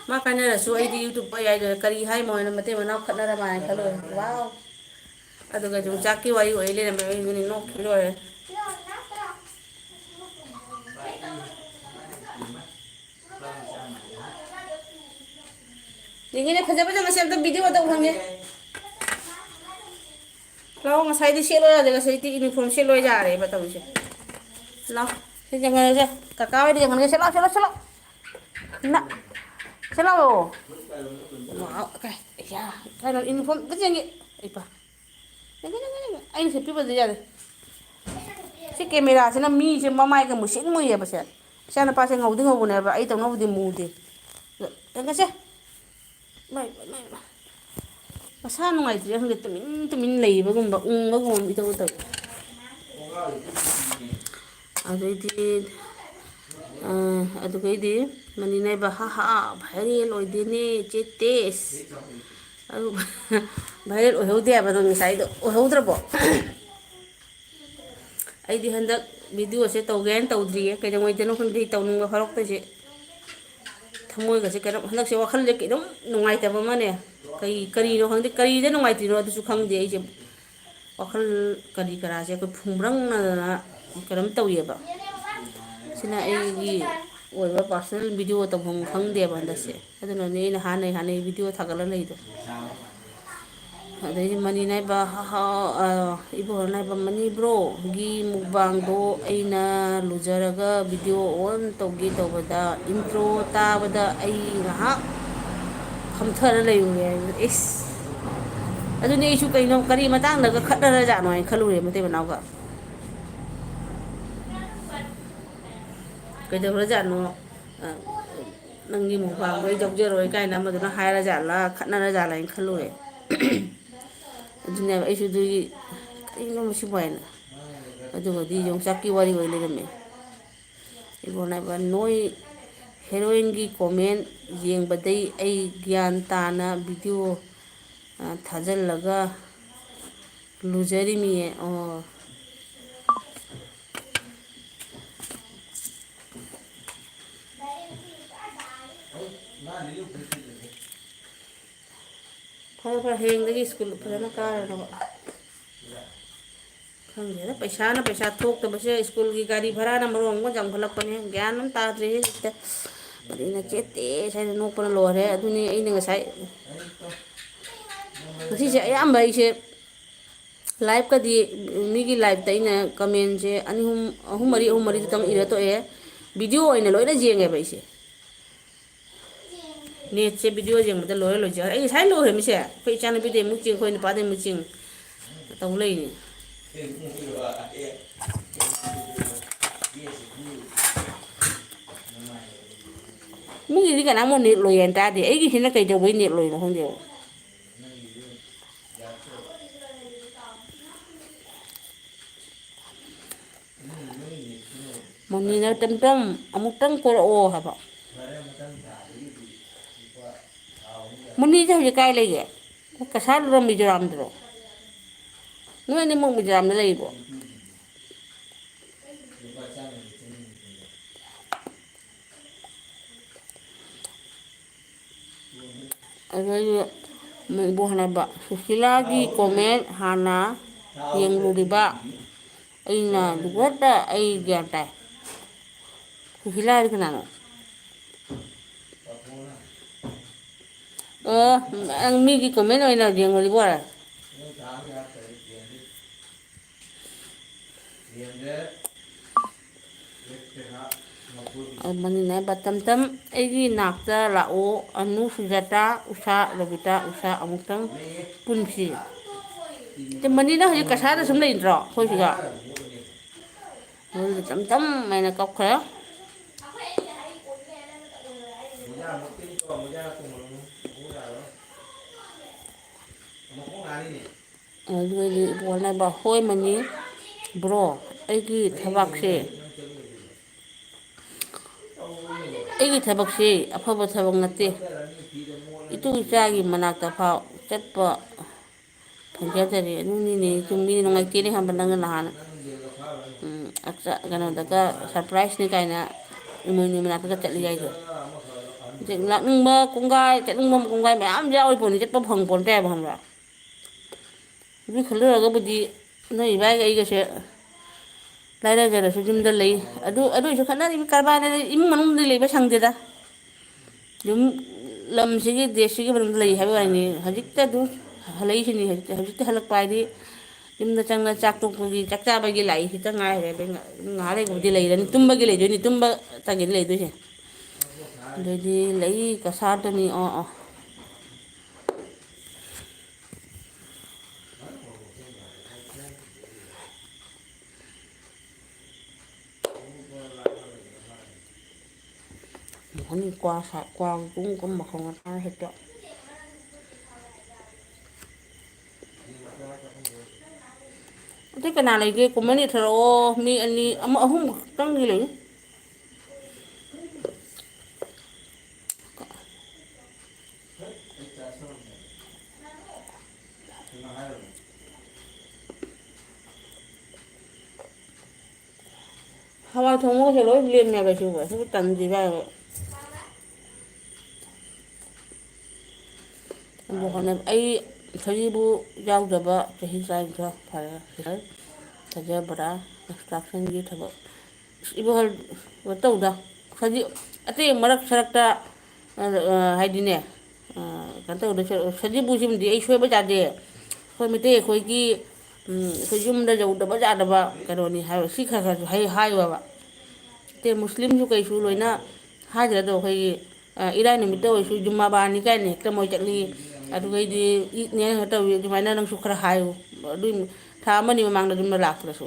ꯃꯥ ꯀꯥꯏꯅꯔꯁꯨ ꯑꯩꯗꯤ ꯌꯨꯇꯨꯞ ꯌꯥꯏꯗꯅ ꯀꯔꯤ ꯍꯥꯏꯃꯣꯅ ꯃꯇꯩ ꯃꯅꯥꯎ ꯈꯠꯅꯔ ꯃꯥꯜꯅ ꯈꯜꯂꯨꯔꯦ ꯋꯥꯎ ꯑꯗꯨꯒ ꯌꯣꯡꯆꯥꯛꯀꯤ ꯋꯥꯔꯤ ꯑꯣꯏ ꯂꯩꯔꯝꯃꯦ ꯑꯩꯗꯨꯅꯤ ꯅꯣꯛꯈꯤ ꯂꯣꯏꯔꯦ ꯅꯤꯡꯊꯤꯅ ꯐꯖ ꯐꯖꯕꯁꯦ ꯑꯝꯇ ꯚꯤꯗꯤꯑꯣ ꯇꯧ ꯐꯪꯉꯦ ꯂꯥꯛꯑꯣ ꯉꯁꯥꯏꯗꯤ ꯁꯦꯠꯂꯣ ꯌꯥꯗꯦ ꯉꯁꯥꯏꯗꯤ ꯌꯨꯅꯤꯐꯣꯔꯝ ꯁꯦꯠꯂꯣ ꯌꯥꯔꯦꯕ ꯇꯧꯔꯤꯁꯦ ꯂꯥꯛꯑꯣ ꯁꯤ ꯌꯦꯡꯍꯜꯂꯁꯦ ꯀꯀꯥ ꯍꯣꯏꯗ ꯌꯦꯡꯍꯜꯒꯦ ꯁꯦ ꯂꯥꯛꯑꯣ ꯁꯦ ꯂꯥꯛꯑꯣ ꯁꯦ ꯂꯥꯛꯑꯣ ꯀꯩꯅꯣ ꯌꯨꯅꯤꯐꯣꯔꯝ ꯑꯝꯇ ꯌꯦꯡꯒꯦ ꯑꯩꯅ ꯁꯦꯠꯄꯤꯕꯗꯤ ꯌꯥꯗꯦ ꯁꯤ ꯀꯦꯃꯦꯔꯥꯁꯤꯅ ꯃꯤꯁꯦ ꯃꯃꯥꯏꯒ ꯃꯨꯁꯤꯟ ꯃꯨꯏꯌꯦꯕꯁꯦ ꯏꯆꯥ ꯅꯨꯄꯥꯁꯦ ꯉꯧꯗꯤ ꯉꯧꯕꯅꯦꯕ ꯑꯩ ꯇꯧꯅꯕꯨꯗꯤ ꯃꯨꯗꯦ ꯌꯦꯡꯒꯦꯁꯦ ꯃꯁꯥ ꯅꯨꯡꯉꯥꯏꯇ꯭ꯔꯤꯔ ꯈꯪꯗꯦ ꯇꯨꯃꯤꯟ ꯇꯨꯃꯤꯟ ꯂꯩꯕꯒꯨꯝꯕ ꯎꯪꯕꯒꯨꯝꯕ ꯏꯇꯧ ꯇꯧꯏ ꯑꯗꯨꯒꯩꯗꯤ ꯃꯅꯤꯅꯥꯏꯕ ꯍꯥꯍꯥ ꯚꯥꯏꯔꯦꯜ ꯑꯣꯏꯗꯦꯅꯦ ꯆꯦ ꯇꯦꯁ ꯑꯗꯨ ꯚꯥꯏꯔꯦꯜ ꯑꯣꯏꯍꯧꯗꯦ ꯍꯥꯏꯕꯗꯣ ꯉꯁꯥꯏꯗꯣ ꯑꯣꯏꯍꯧꯗ꯭ꯔꯕꯣ ꯑꯩꯗꯤ ꯍꯟꯗꯛ ꯚꯤꯗꯤꯑꯣꯁꯦ ꯇꯧꯒꯦꯅ ꯇꯧꯗ꯭ꯔꯤꯌꯦ ꯀꯩꯗꯧꯉꯩꯗꯅꯣ ꯈꯪꯗꯦ ꯇꯧꯅꯤꯡꯕ ꯐꯥꯎꯔꯛꯇꯣꯏꯁꯦ ꯊꯃꯣꯏꯒꯁꯦ ꯀꯩꯅꯣꯝ ꯍꯟꯗꯛꯁꯦ ꯋꯥꯈꯜꯁꯦ ꯀꯩꯅꯣꯝ ꯅꯨꯡꯉꯥꯏꯇꯕ ꯑꯃꯅꯦ ꯀꯔꯤꯅꯣ ꯈꯪꯗꯦ ꯀꯔꯤꯗ ꯅꯨꯡꯉꯥꯏꯇ꯭ꯔꯤꯅꯣ ꯑꯗꯨꯁꯨ ꯈꯪꯗꯦ ꯑꯩꯁꯦ ꯋꯥꯈꯜ ꯀꯔꯤ ꯀꯔꯥꯁꯦ ꯑꯩꯈꯣꯏ ꯐꯨꯡꯕ꯭ꯔꯪꯅꯗꯅ ꯀꯩꯅꯣꯝ ꯇꯧꯏꯕ ꯁꯤꯅ ꯑꯩꯒꯤ ꯑꯣꯏꯕ ꯄꯥꯔꯁꯣꯅꯦꯜ ꯚꯤꯗꯤꯑꯣ ꯇꯧꯐꯝ ꯈꯪꯗꯦꯕ ꯍꯟꯗꯛꯁꯦ ꯑꯗꯨꯅꯅꯦ ꯑꯩꯅ ꯍꯥꯟꯅꯩ ꯚꯤꯗꯤꯑꯣ ꯊꯥꯒꯠꯂ ꯂꯩꯗꯣ ꯑꯗꯩꯗꯤ ꯃꯅꯤ ꯅꯥꯏꯕ ꯏꯕꯣꯍꯜ ꯅꯥꯏꯕ ꯃꯅꯤꯕ꯭ꯔꯣꯒꯤ ꯃꯨꯛꯕꯥꯡꯗꯣ ꯑꯩꯅ ꯂꯨꯖꯔꯒ ꯚꯤꯗꯤꯑꯣ ꯑꯣꯟ ꯇꯧꯒꯦ ꯇꯧꯕꯗ ꯏꯟꯇ꯭ꯔꯣ ꯇꯥꯕꯗ ꯑꯩ ꯉꯥꯏꯍꯥꯛ ꯐꯝꯊꯔ ꯂꯩꯔꯨꯔꯦ ꯍꯥꯏꯕ ꯑꯦꯁ ꯑꯗꯨꯅꯤ ꯑꯩꯁꯨ ꯀꯩꯅꯣ ꯀꯔꯤ ꯃꯇꯥꯡꯗꯒ ꯈꯠꯅꯔꯖꯥꯠꯅꯣ ꯍꯥꯏꯅ ꯈꯜꯂꯨꯔꯦ ꯃꯇꯩ ꯃꯅꯥꯎꯒ ꯀꯩꯗꯧꯔꯖꯥꯠꯅꯣ ꯅꯪꯒꯤ ꯃꯨꯛꯕꯥꯡꯗꯣ ꯑꯩ ꯌꯧꯖꯔꯣꯏ ꯀꯥꯏꯅ ꯑꯃꯗꯨꯅ ꯍꯥꯏꯔꯖꯥꯠꯂꯥ ꯈꯠꯅꯔꯖꯥꯠꯂꯥ ꯍꯥꯏꯅ ꯈꯜꯂꯨꯔꯦ ꯑꯗꯨꯅꯦꯕ ꯑꯩꯁꯨ ꯑꯗꯨꯒꯤ ꯀꯔꯤꯅꯣ ꯃꯁꯤꯕꯨ ꯍꯥꯏꯅ ꯑꯗꯨꯒꯗꯤ ꯌꯣꯡꯆꯥꯛꯀꯤ ꯋꯥꯔꯤ ꯑꯣꯏ ꯂꯩꯔꯝꯃꯦ ꯏꯕꯣꯍꯜ ꯅꯥꯏꯕ ꯅꯣꯏ ꯍꯦꯔꯣꯏꯟꯒꯤ ꯀꯣꯃꯦꯟ ꯌꯦꯡꯕꯗꯩ ꯑꯩ ꯒ꯭ꯌꯥꯟ ꯇꯥꯅ ꯚꯤꯗꯤꯑꯣ ꯊꯥꯖꯤꯜꯂꯒ ꯂꯨꯖꯔꯤꯃꯤꯌꯦ ꯑꯣ ꯐꯔꯦ ꯐꯔꯦ ꯍꯌꯦꯡꯗꯒꯤ ꯁ꯭ꯀꯨꯜ ꯐꯖꯅ ꯀꯥꯔꯅꯕ ꯈꯪꯗꯦꯗ ꯄꯩꯁꯥꯅ ꯄꯩꯁꯥ ꯊꯣꯛꯇꯕꯁꯦ ꯁ꯭ꯀꯨꯜꯒꯤ ꯒꯥꯔꯤ ꯚꯔꯥꯅ ꯃꯔꯣꯟ ꯑꯃ ꯌꯥꯝꯈꯠꯂꯛꯄꯅꯦ ꯒ꯭ꯌꯥꯟ ꯑꯃ ꯇꯥꯗ꯭ꯔꯦ ꯍꯦꯛꯇ ꯀꯔꯤꯅ ꯆꯦꯠꯇꯦ ꯁꯥꯏꯗ ꯅꯣꯛꯄꯅ ꯂꯣꯏꯔꯦ ꯑꯗꯨꯅꯤ ꯑꯩꯅ ꯉꯁꯥꯏ ꯉꯁꯤꯁꯦ ꯑꯌꯥꯝꯕ ꯑꯩꯁꯦ ꯂꯥꯏꯐꯀꯗꯤ ꯃꯤꯒꯤ ꯂꯥꯏꯐꯇ ꯑꯩꯅ ꯀꯃꯦꯟꯁꯦ ꯑꯅꯤ ꯑꯍꯨꯝ ꯑꯍꯨꯝ ꯃꯔꯤꯗꯨꯇꯪ ꯏꯔ ꯊꯣꯛꯑꯦ ꯚꯤꯗꯤꯑꯣ ꯑꯣꯏꯅ ꯂꯣꯏꯅ ꯌꯦꯡꯉꯦꯕ ꯑꯩꯁꯦ ꯅꯦꯠꯁꯦ ꯚꯤꯗꯤꯑꯣ ꯌꯦꯡꯕꯗ ꯂꯣꯏꯔ ꯂꯣꯏꯖꯔꯦ ꯑꯩ ꯉꯁꯥꯏ ꯂꯣꯏꯔꯃꯤꯁꯦ ꯑꯩꯈꯣꯏ ꯏꯆꯥꯅꯨꯄꯤꯗꯩ ꯑꯃꯨꯛ ꯆꯤꯡ ꯑꯩꯈꯣꯏ ꯅꯨꯄꯥꯗꯩ ꯑꯃꯨꯛ ꯆꯤꯡ ꯇꯧ ꯂꯩꯅꯤ ꯃꯤꯒꯤꯗꯤ ꯀꯅꯥꯃꯨꯛ ꯅꯦꯠ ꯂꯣꯏ ꯍꯥꯏꯅ ꯇꯥꯗꯦ ꯑꯩꯒꯤꯁꯤꯅ ꯀꯩꯗꯧꯕꯩ ꯅꯦꯠ ꯂꯣꯏꯅꯣ ꯈꯪꯗꯦꯕ ꯃꯅꯤꯅ ꯇꯝꯇꯝ ꯑꯃꯨꯛꯇꯪ ꯀꯣꯔꯛꯑꯣ ꯍꯥꯏꯕ ꯃꯨꯟꯅꯤꯁꯦ ꯍꯧꯖꯤꯛ ꯀꯥꯏ ꯂꯩꯒꯦ ꯀꯁꯥꯔꯗꯔꯣ ꯃꯤꯖꯣꯔꯥꯝꯗꯔꯣ ꯅꯣꯏ ꯑꯅꯤꯃꯛ ꯃꯤꯖꯣꯔꯥꯝꯗ ꯂꯩꯕ꯭ꯔꯣ ꯑꯗꯨꯗꯩꯗꯤ ꯏꯕꯣꯍꯜ ꯅꯥꯏꯕ ꯁꯨꯁꯤꯂꯥꯒꯤ ꯀꯣꯃꯦꯟ ꯍꯥꯟꯅ ꯌꯦꯡꯂꯨꯔꯤꯕ ꯑꯩꯅ ꯂꯨꯕꯗ ꯑꯩ ꯒ꯭ꯌꯥꯟ ꯇꯥꯏ ꯁꯨꯁꯤꯂꯥ ꯍꯥꯏꯗꯤ ꯀꯅꯥꯅꯣ ꯑꯣ ꯅꯪ ꯃꯤꯒꯤ ꯀꯣꯃꯦꯟ ꯑꯣꯏꯅ ꯌꯦꯡꯂꯨꯔꯤꯕ ꯑꯣꯏꯔꯦ ꯃꯅꯤ ꯅꯥꯏꯕ ꯇꯝꯇꯝ ꯑꯩꯒꯤ ꯅꯥꯛꯇ ꯂꯥꯛꯑꯣ ꯑꯅꯨ ꯁꯨꯖꯥꯇꯥ ꯎꯁꯥ ꯔꯕꯤꯇꯥ ꯎꯁꯥ ꯑꯃꯨꯛꯇꯪ ꯄꯨꯟꯁꯤ ꯃꯅꯤꯅ ꯍꯧꯖꯤꯛ ꯀꯁꯥꯔꯗ ꯁꯨꯝ ꯂꯩꯇ꯭ꯔꯣ ꯑꯩꯈꯣꯏꯁꯤꯒ ꯑꯗꯨꯗꯤ ꯇꯝꯇꯝ ꯍꯥꯏꯅ ꯀꯧꯈ꯭ꯔꯦ ꯑꯗꯨꯗꯩꯗꯤ ꯏꯕꯣꯍꯜ ꯅꯥꯏꯕ ꯍꯣꯏ ꯃꯅꯤ ꯕ꯭ꯔꯣ ꯑꯩꯒꯤ ꯊꯕꯥꯛꯁꯦ ꯑꯩꯒꯤ ꯊꯕꯛꯁꯤ ꯑꯐꯕ ꯊꯕꯛ ꯅꯠꯇꯦ ꯏꯇꯨ ꯏꯆꯥꯒꯤ ꯃꯅꯥꯛꯇ ꯐꯥꯎ ꯆꯠꯄ ꯐꯪꯖꯗꯔꯤ ꯑꯗꯨꯅꯤꯅꯦ ꯆꯨꯝꯃꯤꯅꯦ ꯅꯨꯡꯉꯥꯏꯇꯦꯅꯦ ꯈꯪꯕ ꯅꯪꯅ ꯅꯍꯥꯟ ꯀꯩꯅꯣꯗꯒ ꯁꯔꯄ꯭ꯔꯥꯏꯖꯅꯤ ꯀꯥꯏꯅ ꯏꯃꯣꯏꯅꯨ ꯃꯅꯥꯛꯇꯒ ꯆꯠꯂꯤ ꯍꯥꯏꯗꯣ ꯂꯥꯛꯅꯤꯡꯕ ꯀꯣꯡꯒꯥꯏ ꯆꯠꯅꯤꯡꯕ ꯀꯣꯡꯒꯥꯏ ꯃꯌꯥꯝ ꯌꯥꯎꯔꯤ ꯄꯣꯠꯅꯤ ꯆꯠꯄ ꯐꯪ ꯄꯣꯟꯇꯦ ꯍꯥꯏꯕ ꯈꯪꯕ꯭ꯔꯥ ꯑꯗꯨ ꯈꯜꯂꯨꯔꯒꯕꯨꯗꯤ ꯅꯣꯏ ꯏꯕꯥꯏꯒ ꯑꯩꯒꯁꯦ ꯂꯥꯏꯔꯖꯔꯁꯨ ꯌꯨꯝꯗ ꯂꯩ ꯑꯗꯨꯏꯁꯨ ꯈꯠꯅꯔꯤꯕ ꯀꯔꯕꯥꯔꯅ ꯏꯃꯨꯡ ꯃꯅꯨꯡꯗꯗꯤ ꯂꯩꯕ ꯁꯪꯗꯦꯗ ꯌꯨꯝ ꯂꯝꯁꯤꯒꯤ ꯗꯦꯁꯁꯤꯒꯤ ꯃꯅꯨꯡꯗ ꯂꯩ ꯍꯥꯏꯕ ꯋꯥꯅꯤ ꯍꯧꯖꯤꯛꯇ ꯑꯗꯨꯝ ꯍꯜꯂꯛꯏꯁꯤꯅꯤ ꯍꯧꯖꯤꯛꯇ ꯍꯜꯂꯛꯄ ꯍꯥꯏꯗꯤ ꯌꯨꯝꯗ ꯆꯪꯅ ꯆꯥꯛ ꯇꯣꯛꯄꯒꯤ ꯆꯥꯛ ꯆꯥꯕꯒꯤ ꯂꯥꯛꯏ ꯈꯤꯇ ꯉꯥꯏꯔꯦ ꯑꯗꯩ ꯉꯥꯏꯍꯥꯛ ꯂꯩꯕꯕꯨꯗꯤ ꯂꯩꯔꯅꯤ ꯇꯨꯝꯕꯒꯤ ꯂꯩꯗꯣꯏꯅꯤ ꯇꯨꯝꯕ ꯇꯪꯒꯤꯗꯤ ꯂꯩꯗꯣꯏꯁꯦ ꯑꯗꯩꯗꯤ ꯂꯩ ꯀꯁꯥꯔꯗꯅꯤ ꯍꯅꯤ ꯀ꯭ꯋꯥ ꯀꯨꯝ ꯃꯈꯣꯡ ꯉ ꯍꯦꯛꯇ ꯑꯇꯩ ꯀꯅꯥ ꯂꯩꯒꯦ ꯀꯨꯝꯃꯅꯤ ꯊꯔꯛꯑꯣ ꯃꯤ ꯑꯅꯤ ꯑꯃ ꯑꯍꯨꯝ ꯈꯛꯇꯪꯗꯤ ꯂꯩ ꯍꯋꯥꯏ ꯊꯣꯡꯉꯒꯁꯦ ꯂꯣꯏ ꯂꯦꯝꯃꯦꯕ ꯁꯤꯕꯨ ꯇꯟꯗ꯭ꯔꯤꯕ ꯑꯗꯨ ꯍꯣꯠꯅꯕ ꯑꯩ ꯁꯖꯤꯕꯨ ꯌꯥꯎꯗꯕ ꯆꯍꯤ ꯆꯥꯝꯃ ꯐꯔꯦ ꯊꯥꯖꯕ꯭ꯔꯥ ꯑꯦꯛꯁꯇ꯭ꯔꯥꯛꯁꯟꯒꯤ ꯊꯕꯛ ꯏꯕꯍꯜ ꯇꯧꯗ ꯑꯇꯩ ꯃꯔꯛ ꯁꯔꯛꯇ ꯍꯥꯏꯗꯤꯅꯦ ꯀꯩꯅꯣ ꯇꯧꯗ ꯁꯖꯤꯕꯨꯁꯤꯃꯗꯤ ꯑꯩ ꯁꯣꯏꯕ ꯌꯥꯗꯦ ꯑꯩꯈꯣꯏ ꯃꯩꯇꯩ ꯑꯩꯈꯣꯏꯒꯤ ꯑꯩꯈꯣꯏ ꯌꯨꯝꯗ ꯌꯧꯗꯕ ꯌꯥꯗꯕ ꯀꯩꯅꯣꯅꯤ ꯍꯥꯏꯕ ꯁꯤ ꯈꯔ ꯈꯔꯁꯨ ꯍꯥꯏꯌꯣꯕ ꯃꯨꯁꯂꯤꯝꯁꯨ ꯀꯩꯁꯨ ꯂꯣꯏꯅ ꯍꯥꯏꯗ꯭ꯔꯗꯣ ꯑꯩꯈꯣꯏꯒꯤ ꯏꯔꯥꯏ ꯅꯨꯃꯤꯠꯇ ꯑꯣꯏꯔꯁꯨ ꯖꯨꯃꯥꯕꯥꯅꯤ ꯀꯥꯏꯅ ꯍꯦꯛꯇ ꯃꯣꯏ ꯆꯠꯅꯤ ꯑꯗꯨꯒꯩꯗꯤ ꯏꯠꯅꯦꯅ ꯇꯧꯋꯤ ꯑꯗꯨꯃꯥꯏꯅ ꯅꯪꯁꯨ ꯈꯔ ꯍꯥꯏꯌꯨ ꯑꯗꯨꯏ ꯊꯥ ꯑꯃꯅꯤ ꯃꯃꯥꯡꯗ ꯌꯨꯝꯗ ꯂꯥꯛꯇ꯭ꯔꯁꯨ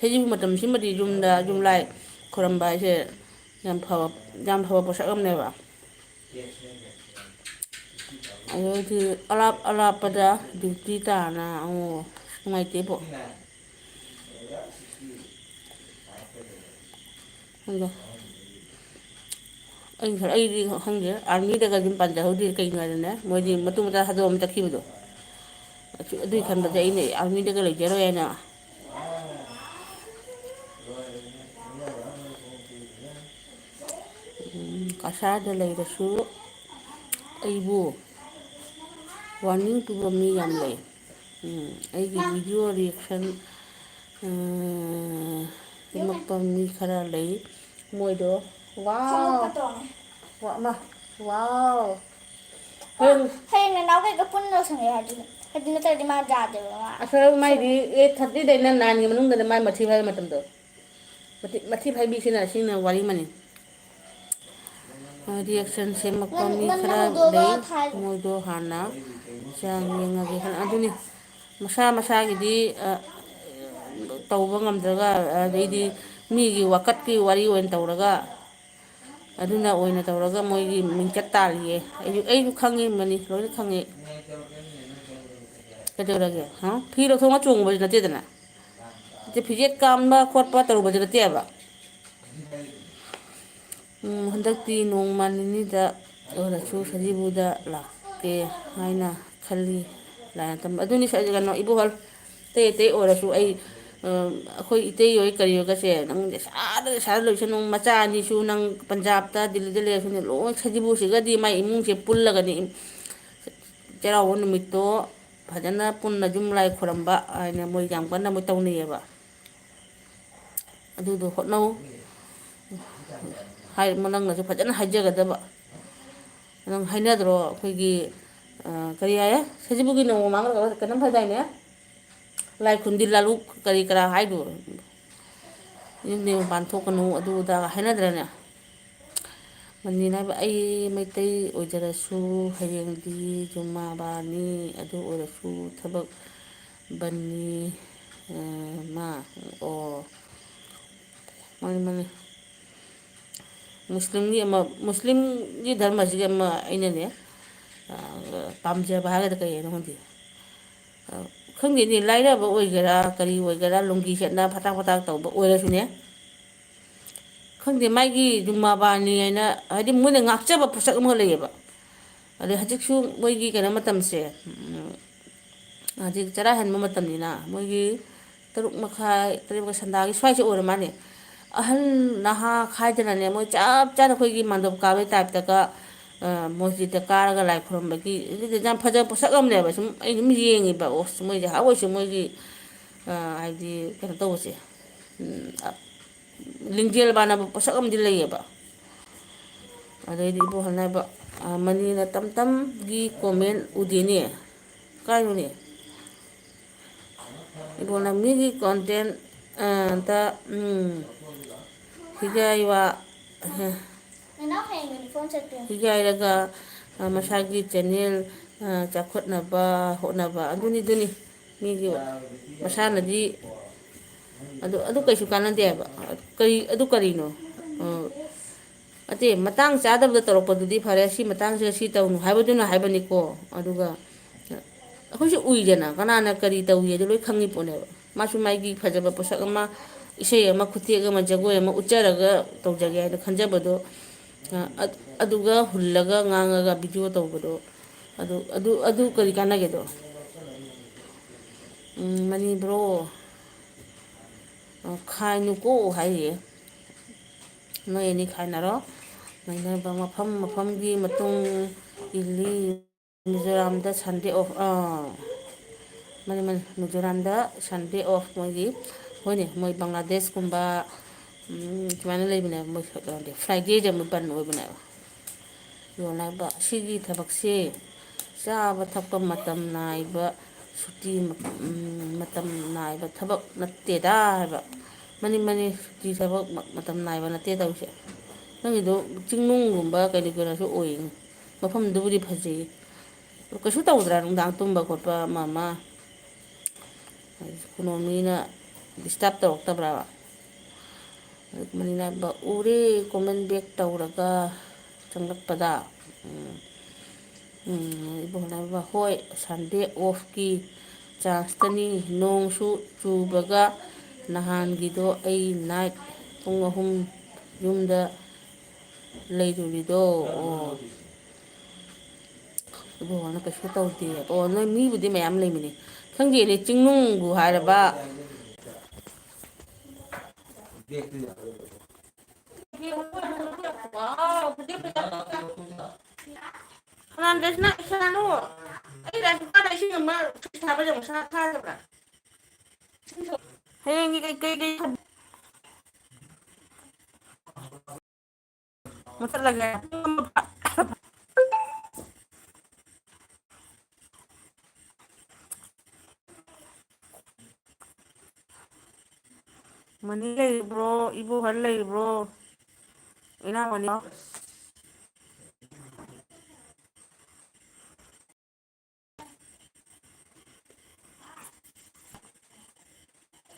ꯁꯖꯤꯕꯨ ꯃꯇꯝꯁꯤꯃꯗꯤ ꯌꯨꯝꯗ ꯌꯨꯝꯂꯥꯏ ꯈꯣꯏꯔꯝꯕ ꯍꯥꯏꯁꯦ ꯌꯥꯝ ꯐꯕ ꯄꯣꯠꯁꯛ ꯑꯃꯅꯦꯕ ꯑꯗꯨꯗꯤ ꯑꯔꯥꯞ ꯑꯔꯥꯞꯄꯗ ꯗ꯭ꯌꯨꯇꯤ ꯇꯥꯅ ꯑꯃꯨꯛ ꯅꯨꯡꯉꯥꯏꯇꯦꯕꯣ ꯍꯪꯒꯦ ꯑꯩꯗꯤ ꯈꯪꯗꯦ ꯑꯥꯔꯃꯤꯗꯒ ꯑꯗꯨꯝ ꯄꯥꯟꯖꯍꯧꯗꯦ ꯀꯩꯅꯣ ꯍꯥꯏꯗꯅꯦ ꯃꯣꯏꯗꯤ ꯃꯇꯨꯡ ꯃꯇꯥ ꯊꯥꯗꯣꯛꯑ ꯑꯃ ꯆꯠꯈꯤꯕꯗꯣ ꯑꯗꯨꯏ ꯈꯟꯕꯗ ꯑꯩꯅ ꯑꯥꯔꯃꯤꯗꯒ ꯂꯩꯖꯔꯣꯏ ꯍꯥꯏꯅ ꯀꯁꯥꯔꯗ ꯂꯩꯔꯁꯨ ꯑꯩꯕꯨ ꯋꯥꯔꯅꯤꯡ ꯄꯤꯕ ꯃꯤ ꯌꯥꯝ ꯂꯩ ꯑꯩꯒꯤ ꯚꯤꯗꯤꯑꯣ ꯔꯤꯌꯦꯛꯁꯟ ꯁꯦꯝꯃꯛꯄ ꯃꯤ ꯈꯔ ꯂꯩ ꯃꯣꯏꯗꯣ ꯋꯥꯎ ꯍꯌꯦꯡ ꯅꯅꯥꯎꯒꯩꯒ ꯄꯨꯟꯅ ꯂꯣꯏꯁꯟꯒꯦ ꯍꯥꯏꯗꯤ ꯅꯠꯇ꯭ꯔꯗꯤ ꯃꯥ ꯌꯥꯗꯦꯕ ꯃꯥꯏꯗꯤ 8:30ꯗꯩꯅ 9ꯒꯤ ꯃꯅꯨꯡꯗ ꯃꯥꯏ ꯃꯊꯤ ꯐꯥꯏꯕ ꯃꯇꯝꯗꯣ ꯃꯊꯤ ꯐꯥꯏꯕꯤꯁꯤꯅ ꯁꯤꯅ ꯋꯥꯔꯤ ꯑꯃꯅꯤ ꯔꯤꯌꯦꯛꯁꯟ ꯁꯦꯝꯃꯛꯄ ꯃꯤ ꯈꯔ ꯂꯩ ꯃꯣꯏꯗꯣ ꯍꯥꯟꯅ ꯆꯥꯡ ꯌꯦꯡꯉꯒꯦ ꯑꯗꯨꯅꯤ ꯃꯁꯥ ꯃꯁꯥꯒꯤꯗꯤ ꯇꯧꯕ ꯉꯝꯗ꯭ꯔꯒ ꯑꯗꯩꯗꯤ ꯃꯤꯒꯤ ꯋꯥꯀꯠꯀꯤ ꯋꯥꯔꯤ ꯑꯣꯏꯅ ꯇꯧꯔꯒ ꯑꯗꯨꯅ ꯑꯣꯏꯅ ꯇꯧꯔꯒ ꯃꯣꯏꯒꯤ ꯃꯤꯡꯆꯠ ꯇꯥꯜꯂꯤꯌꯦ ꯑꯩꯁꯨ ꯈꯪꯉꯤꯕꯅꯤ ꯂꯣꯏꯅ ꯈꯪꯉꯤ ꯀꯩꯗꯧꯔꯒꯦ ꯐꯤ ꯂꯧꯊꯣꯡꯉ ꯆꯣꯡꯕꯁꯨ ꯅꯠꯇꯦꯗꯅ ꯐꯤꯖꯦꯠ ꯀꯥꯝꯕ ꯈꯣꯠꯄ ꯇꯧꯔꯨꯕꯁꯨ ꯅꯠꯇꯦꯕ ꯍꯟꯗꯛꯇꯤ ꯅꯣꯡꯃ ꯅꯤꯅꯤꯗ ꯑꯣꯏꯔꯁꯨ ꯁꯖꯤꯕꯨꯗ ꯂꯥꯛꯀꯦ ꯍꯥꯏꯅ ꯈꯜꯂꯤ ꯂꯥꯏꯅ ꯇꯝꯕ ꯑꯗꯨꯅꯤ ꯀꯩꯅꯣ ꯏꯕꯨꯍꯜ ꯑꯇꯩ ꯑꯇꯩ ꯑꯣꯏꯔꯁꯨ ꯑꯩꯈꯣꯏ ꯏꯇꯩ ꯑꯣꯏ ꯀꯔꯤ ꯑꯣꯏꯒꯁꯦ ꯅꯪ ꯁꯥꯗ ꯂꯣꯏꯁ ꯅꯪ ꯃꯆꯥ ꯑꯅꯤꯁꯨ ꯅꯪ ꯄꯟꯖꯥꯕꯇ ꯗꯤꯜꯂꯤꯗ ꯂꯩꯔꯁꯨꯅꯦ ꯂꯣꯏ ꯁꯖꯤꯕꯨꯁꯤꯒꯗꯤ ꯃꯥꯏ ꯏꯃꯨꯡꯁꯦ ꯄꯨꯜꯂꯒꯅꯤ ꯆꯩꯔꯥꯎꯕ ꯅꯨꯃꯤꯠꯇꯣ ꯐꯖꯅ ꯄꯨꯟꯅ ꯌꯨꯝ ꯂꯥꯏ ꯈꯣꯏꯔꯝꯕ ꯍꯥꯏꯅ ꯃꯣꯏ ꯌꯥꯝ ꯀꯟꯅ ꯃꯣꯏ ꯇꯧꯅꯩꯌꯦꯕ ꯑꯗꯨꯗꯣ ꯍꯣꯠꯅꯧ ꯅꯪꯅꯁꯨ ꯐꯖꯅ ꯍꯥꯏꯖꯒꯗꯕ ꯅꯪ ꯍꯥꯏꯅꯗ꯭ꯔꯣ ꯑꯩꯈꯣꯏꯒꯤ ꯀꯔꯤ ꯍꯥꯏꯌꯦ ꯁꯖꯤꯕꯨꯒꯤ ꯅꯣꯡꯃ ꯃꯥꯡꯂꯒ ꯀꯩꯅꯣꯝ ꯍꯥꯏꯗꯥꯏꯅꯦ ꯂꯥꯏ ꯈꯨꯟꯗꯤ ꯂꯥꯂꯨꯛ ꯀꯔꯤ ꯀꯔꯥ ꯍꯥꯏꯗꯣ ꯌꯨꯝꯗꯩ ꯃꯄꯥꯟ ꯊꯣꯛꯀꯅꯨ ꯑꯗꯨ ꯑꯗꯥ ꯍꯥꯏꯅꯗ꯭ꯔꯅꯦ ꯃꯅꯤꯅ ꯍꯥꯏꯕ ꯑꯩ ꯃꯩꯇꯩ ꯑꯣꯏꯖꯔꯁꯨ ꯍꯌꯦꯡꯗꯤ ꯖꯨꯃꯥꯕꯥꯅꯤ ꯑꯗꯨ ꯑꯣꯏꯔꯁꯨ ꯊꯕꯛ ꯕꯟꯅꯤ ꯃꯥ ꯑꯣ ꯃꯥꯅꯤ ꯃꯨꯁꯂꯤꯝꯒꯤ ꯙꯔꯃꯁꯤꯒꯤ ꯑꯃ ꯑꯩꯅꯅꯦ ꯄꯥꯝꯖꯕ ꯍꯥꯏꯒꯗ꯭ꯔꯥ ꯀꯩ ꯍꯥꯏꯅꯣ ꯈꯪꯗꯦ ꯈꯪꯗꯦꯅꯦ ꯂꯥꯏꯔꯕ ꯑꯣꯏꯒꯦꯔꯥ ꯀꯔꯤ ꯑꯣꯏꯒꯦꯔꯥ ꯂꯣꯡꯒꯤ ꯁꯦꯠꯅ ꯐꯇꯥꯛ ꯐꯇꯥꯛ ꯇꯧꯕ ꯑꯣꯏꯔꯁꯨꯅꯦ ꯈꯪꯗꯦ ꯃꯥꯒꯤ ꯖꯨꯃꯥꯕꯥꯅꯤ ꯍꯥꯏꯅ ꯍꯥꯏꯗꯤ ꯃꯣꯏꯅ ꯉꯥꯛꯆꯕ ꯄꯣꯠꯁꯛ ꯑꯃ ꯂꯩꯌꯦꯕ ꯑꯗꯩ ꯍꯧꯖꯤꯛꯁꯨ ꯃꯣꯏꯒꯤ ꯀꯩꯅꯣ ꯃꯇꯝꯁꯦ ꯍꯧꯖꯤꯛ ꯆꯔꯥ ꯍꯦꯟꯕ ꯃꯇꯝꯅꯤꯅ ꯃꯣꯏꯒꯤ 6:30 ꯇꯔꯦꯠ ꯁꯟꯗꯥꯒꯤ ꯁ꯭ꯋꯥꯏꯁꯦ ꯑꯣꯏꯔ ꯃꯥꯅꯦ ꯑꯍꯜ ꯅꯍꯥ ꯈꯥꯏꯗꯅꯅꯦ ꯃꯣꯏ ꯆꯞ ꯆꯥꯅ ꯑꯩꯈꯣꯏꯒꯤ ꯃꯥꯟꯗꯞ ꯀꯥꯕꯩ ꯇꯥꯏꯞꯇꯒ ꯃꯣꯁꯖꯤꯠꯇ ꯀꯥꯔꯒ ꯂꯥꯏ ꯈꯨꯔꯨꯝꯕꯒꯤ ꯑꯗꯨꯗꯤ ꯌꯥꯝ ꯐꯖꯕ ꯄꯣꯠꯁꯛ ꯑꯃꯅꯦꯕ ꯁꯨꯝ ꯑꯩ ꯑꯗꯨꯝ ꯌꯦꯡꯉꯤꯕ ꯑꯣꯁ ꯃꯣꯏꯁꯦ ꯍꯔꯥꯎꯋꯏꯁꯨ ꯃꯣꯏꯒꯤ ꯍꯥꯏꯗꯤ ꯀꯩꯅꯣ ꯇꯧꯕꯁꯦ ꯂꯤꯡꯖꯦꯜ ꯃꯥꯟꯅꯕ ꯄꯣꯠꯁꯛ ꯑꯃꯗꯤ ꯂꯩꯌꯦꯕ ꯑꯗꯩꯗꯤ ꯏꯕꯣꯍꯜꯅ ꯍꯥꯏꯕ ꯃꯅꯤꯅ ꯇꯝ ꯇꯝꯒꯤ ꯀꯣꯃꯦꯟ ꯎꯗꯦꯅꯦ ꯀꯥꯏꯅꯣꯅꯦ ꯏꯕꯣꯜꯅ ꯃꯤꯒꯤ ꯀꯣꯟꯇꯦꯟ ꯇ ꯍꯤꯒꯥꯏ ꯋꯥ ꯍꯤꯒꯥꯏꯔꯒ ꯃꯁꯥꯒꯤ ꯆꯦꯅꯦꯜ ꯆꯥꯎꯈꯠꯅꯕ ꯍꯣꯠꯅꯕ ꯑꯗꯨꯅꯤ ꯃꯤꯒꯤ ꯃꯁꯥꯅꯗꯤ ꯑꯗꯨ ꯀꯩꯁꯨ ꯀꯥꯟꯅꯗꯦꯕ ꯑꯗꯨ ꯀꯔꯤꯅꯣ ꯑꯇꯩ ꯃꯇꯥꯡ ꯆꯥꯗꯕꯗ ꯇꯧꯔꯛꯄꯗꯨꯗꯤ ꯐꯔꯦ ꯁꯤ ꯃꯇꯥꯡꯁꯤꯗ ꯁꯤ ꯇꯧꯅꯨ ꯍꯥꯏꯕꯗꯨꯅ ꯍꯥꯏꯕꯅꯤꯀꯣ ꯑꯗꯨꯒ ꯑꯩꯈꯣꯏꯁꯨ ꯎꯏꯗꯅ ꯀꯅꯥꯅ ꯀꯔꯤ ꯇꯧꯏꯗꯣ ꯂꯣꯏ ꯈꯪꯉꯤ ꯄꯣꯠꯅꯦꯕ ꯃꯥꯁꯨ ꯃꯥꯒꯤ ꯐꯖꯕ ꯄꯣꯠꯁꯛ ꯑꯃ ꯏꯁꯩ ꯑꯃ ꯈꯨꯊꯦꯛ ꯑꯃ ꯖꯒꯣꯏ ꯑꯃ ꯎꯠꯆꯔꯒ ꯇꯧꯖꯒꯦ ꯍꯥꯏꯅ ꯈꯟꯖꯕꯗꯣ ꯑꯗꯨꯒ ꯍꯨꯜꯂꯒ ꯉꯥꯡꯉꯒ ꯚꯤꯗꯤꯑꯣ ꯇꯧꯕꯗꯣ ꯑꯗꯨ ꯀꯔꯤ ꯀꯥꯟꯅꯒꯦꯗꯣ ꯃꯅꯤꯕ꯭ꯔꯣ ꯈꯥꯏꯅꯨꯀꯣ ꯍꯥꯏꯔꯤꯌꯦ ꯅꯣꯏ ꯑꯅꯤ ꯈꯥꯏꯅꯔꯣ ꯅꯩꯅꯕ ꯃꯐꯝ ꯃꯐꯝꯒꯤ ꯃꯇꯨꯡ ꯏꯜꯂꯤ ꯃꯤꯖꯣꯔꯥꯝꯗ ꯁꯟꯗꯦ ꯑꯣꯐ ꯃꯅꯤ ꯃꯤꯖꯣꯔꯥꯝꯗ ꯁꯟꯗꯦ ꯑꯣꯐ ꯃꯣꯏꯒꯤ ꯍꯣꯏꯅꯦ ꯃꯣꯏ ꯕꯪꯒ꯭ꯂꯥꯗꯦꯁꯀꯨꯝꯕ ꯁꯨꯃꯥꯏꯅ ꯂꯩꯕꯅꯦꯕ ꯃꯣꯏ ꯐ꯭ꯔꯥꯏꯗꯦꯗ ꯑꯃꯨꯛ ꯕꯟ ꯑꯣꯏꯕꯅꯦꯕ ꯌꯣꯟ ꯍꯥꯏꯕ ꯁꯤꯒꯤ ꯊꯕꯛꯁꯦ ꯆꯥꯕ ꯊꯛꯄ ꯃꯇꯝ ꯅꯥꯏꯕ ꯁꯨꯇꯤ ꯃꯇꯝ ꯅꯥꯏꯕ ꯊꯕꯛ ꯅꯠꯇꯦꯗ ꯍꯥꯏꯕ ꯃꯅꯤ ꯃꯅꯤ ꯁꯨꯇꯤ ꯊꯕꯛ ꯃꯇꯝ ꯅꯥꯏꯕ ꯅꯠꯇꯦ ꯇꯧꯔꯤꯁꯦ ꯅꯪꯒꯤꯗꯣ ꯆꯤꯡꯅꯨꯡꯒꯨꯝꯕ ꯀꯔꯤ ꯀꯩꯅꯣꯁꯨ ꯑꯣꯏꯌꯦ ꯃꯐꯝꯗꯨꯕꯨꯗꯤ ꯐꯖꯩ ꯀꯩꯁꯨ ꯇꯧꯗ꯭ꯔꯥ ꯅꯨꯡꯗꯥꯡ ꯇꯨꯝꯕ ꯈꯣꯠꯄ ꯑꯃ ꯑꯃ ꯏꯀꯣꯅꯣꯃꯤꯅ ꯗꯤꯁꯇꯥꯔꯕ ꯇꯧꯔꯛꯇꯕ꯭ꯔꯕ ꯃꯅꯤꯅ ꯎꯔꯦ ꯀꯣꯃꯟ ꯕꯦꯛ ꯇꯧꯔꯒ ꯆꯪꯂꯛꯄꯗ ꯏꯕꯣꯕ ꯍꯣꯏ ꯁꯟꯗꯦ ꯑꯣꯐꯀꯤ ꯆꯥꯟꯁꯇꯅꯤ ꯅꯣꯡꯁꯨ ꯆꯨꯕꯒ ꯅꯍꯥꯟꯒꯤꯗꯣ ꯑꯩ ꯅꯥꯏꯠ ꯄꯨꯡ 3 ꯌꯨꯝꯗ ꯂꯩꯔꯨꯔꯤꯗꯣ ꯑꯣ ꯏꯕꯣꯕꯅ ꯀꯩꯁꯨ ꯇꯧꯗꯦ ꯑꯣ ꯅꯣꯏ ꯃꯤꯕꯨꯗꯤ ꯃꯌꯥꯝ ꯂꯩꯕꯅꯤ ꯈꯪꯗꯦꯅꯦ ꯆꯤꯡꯅꯨꯡꯕꯨ ꯍꯥꯏꯔꯕ ꯍꯌꯦꯡꯒꯤ ꯀꯩ ꯃꯨꯊꯠꯂꯒꯦ ꯃꯅꯤ ꯂꯩꯔꯤꯕ꯭ꯔꯣ ꯏꯕꯣꯍꯜ ꯂꯩꯔꯤꯕ꯭ꯔꯣ ꯏꯅꯥꯎꯃꯅꯤ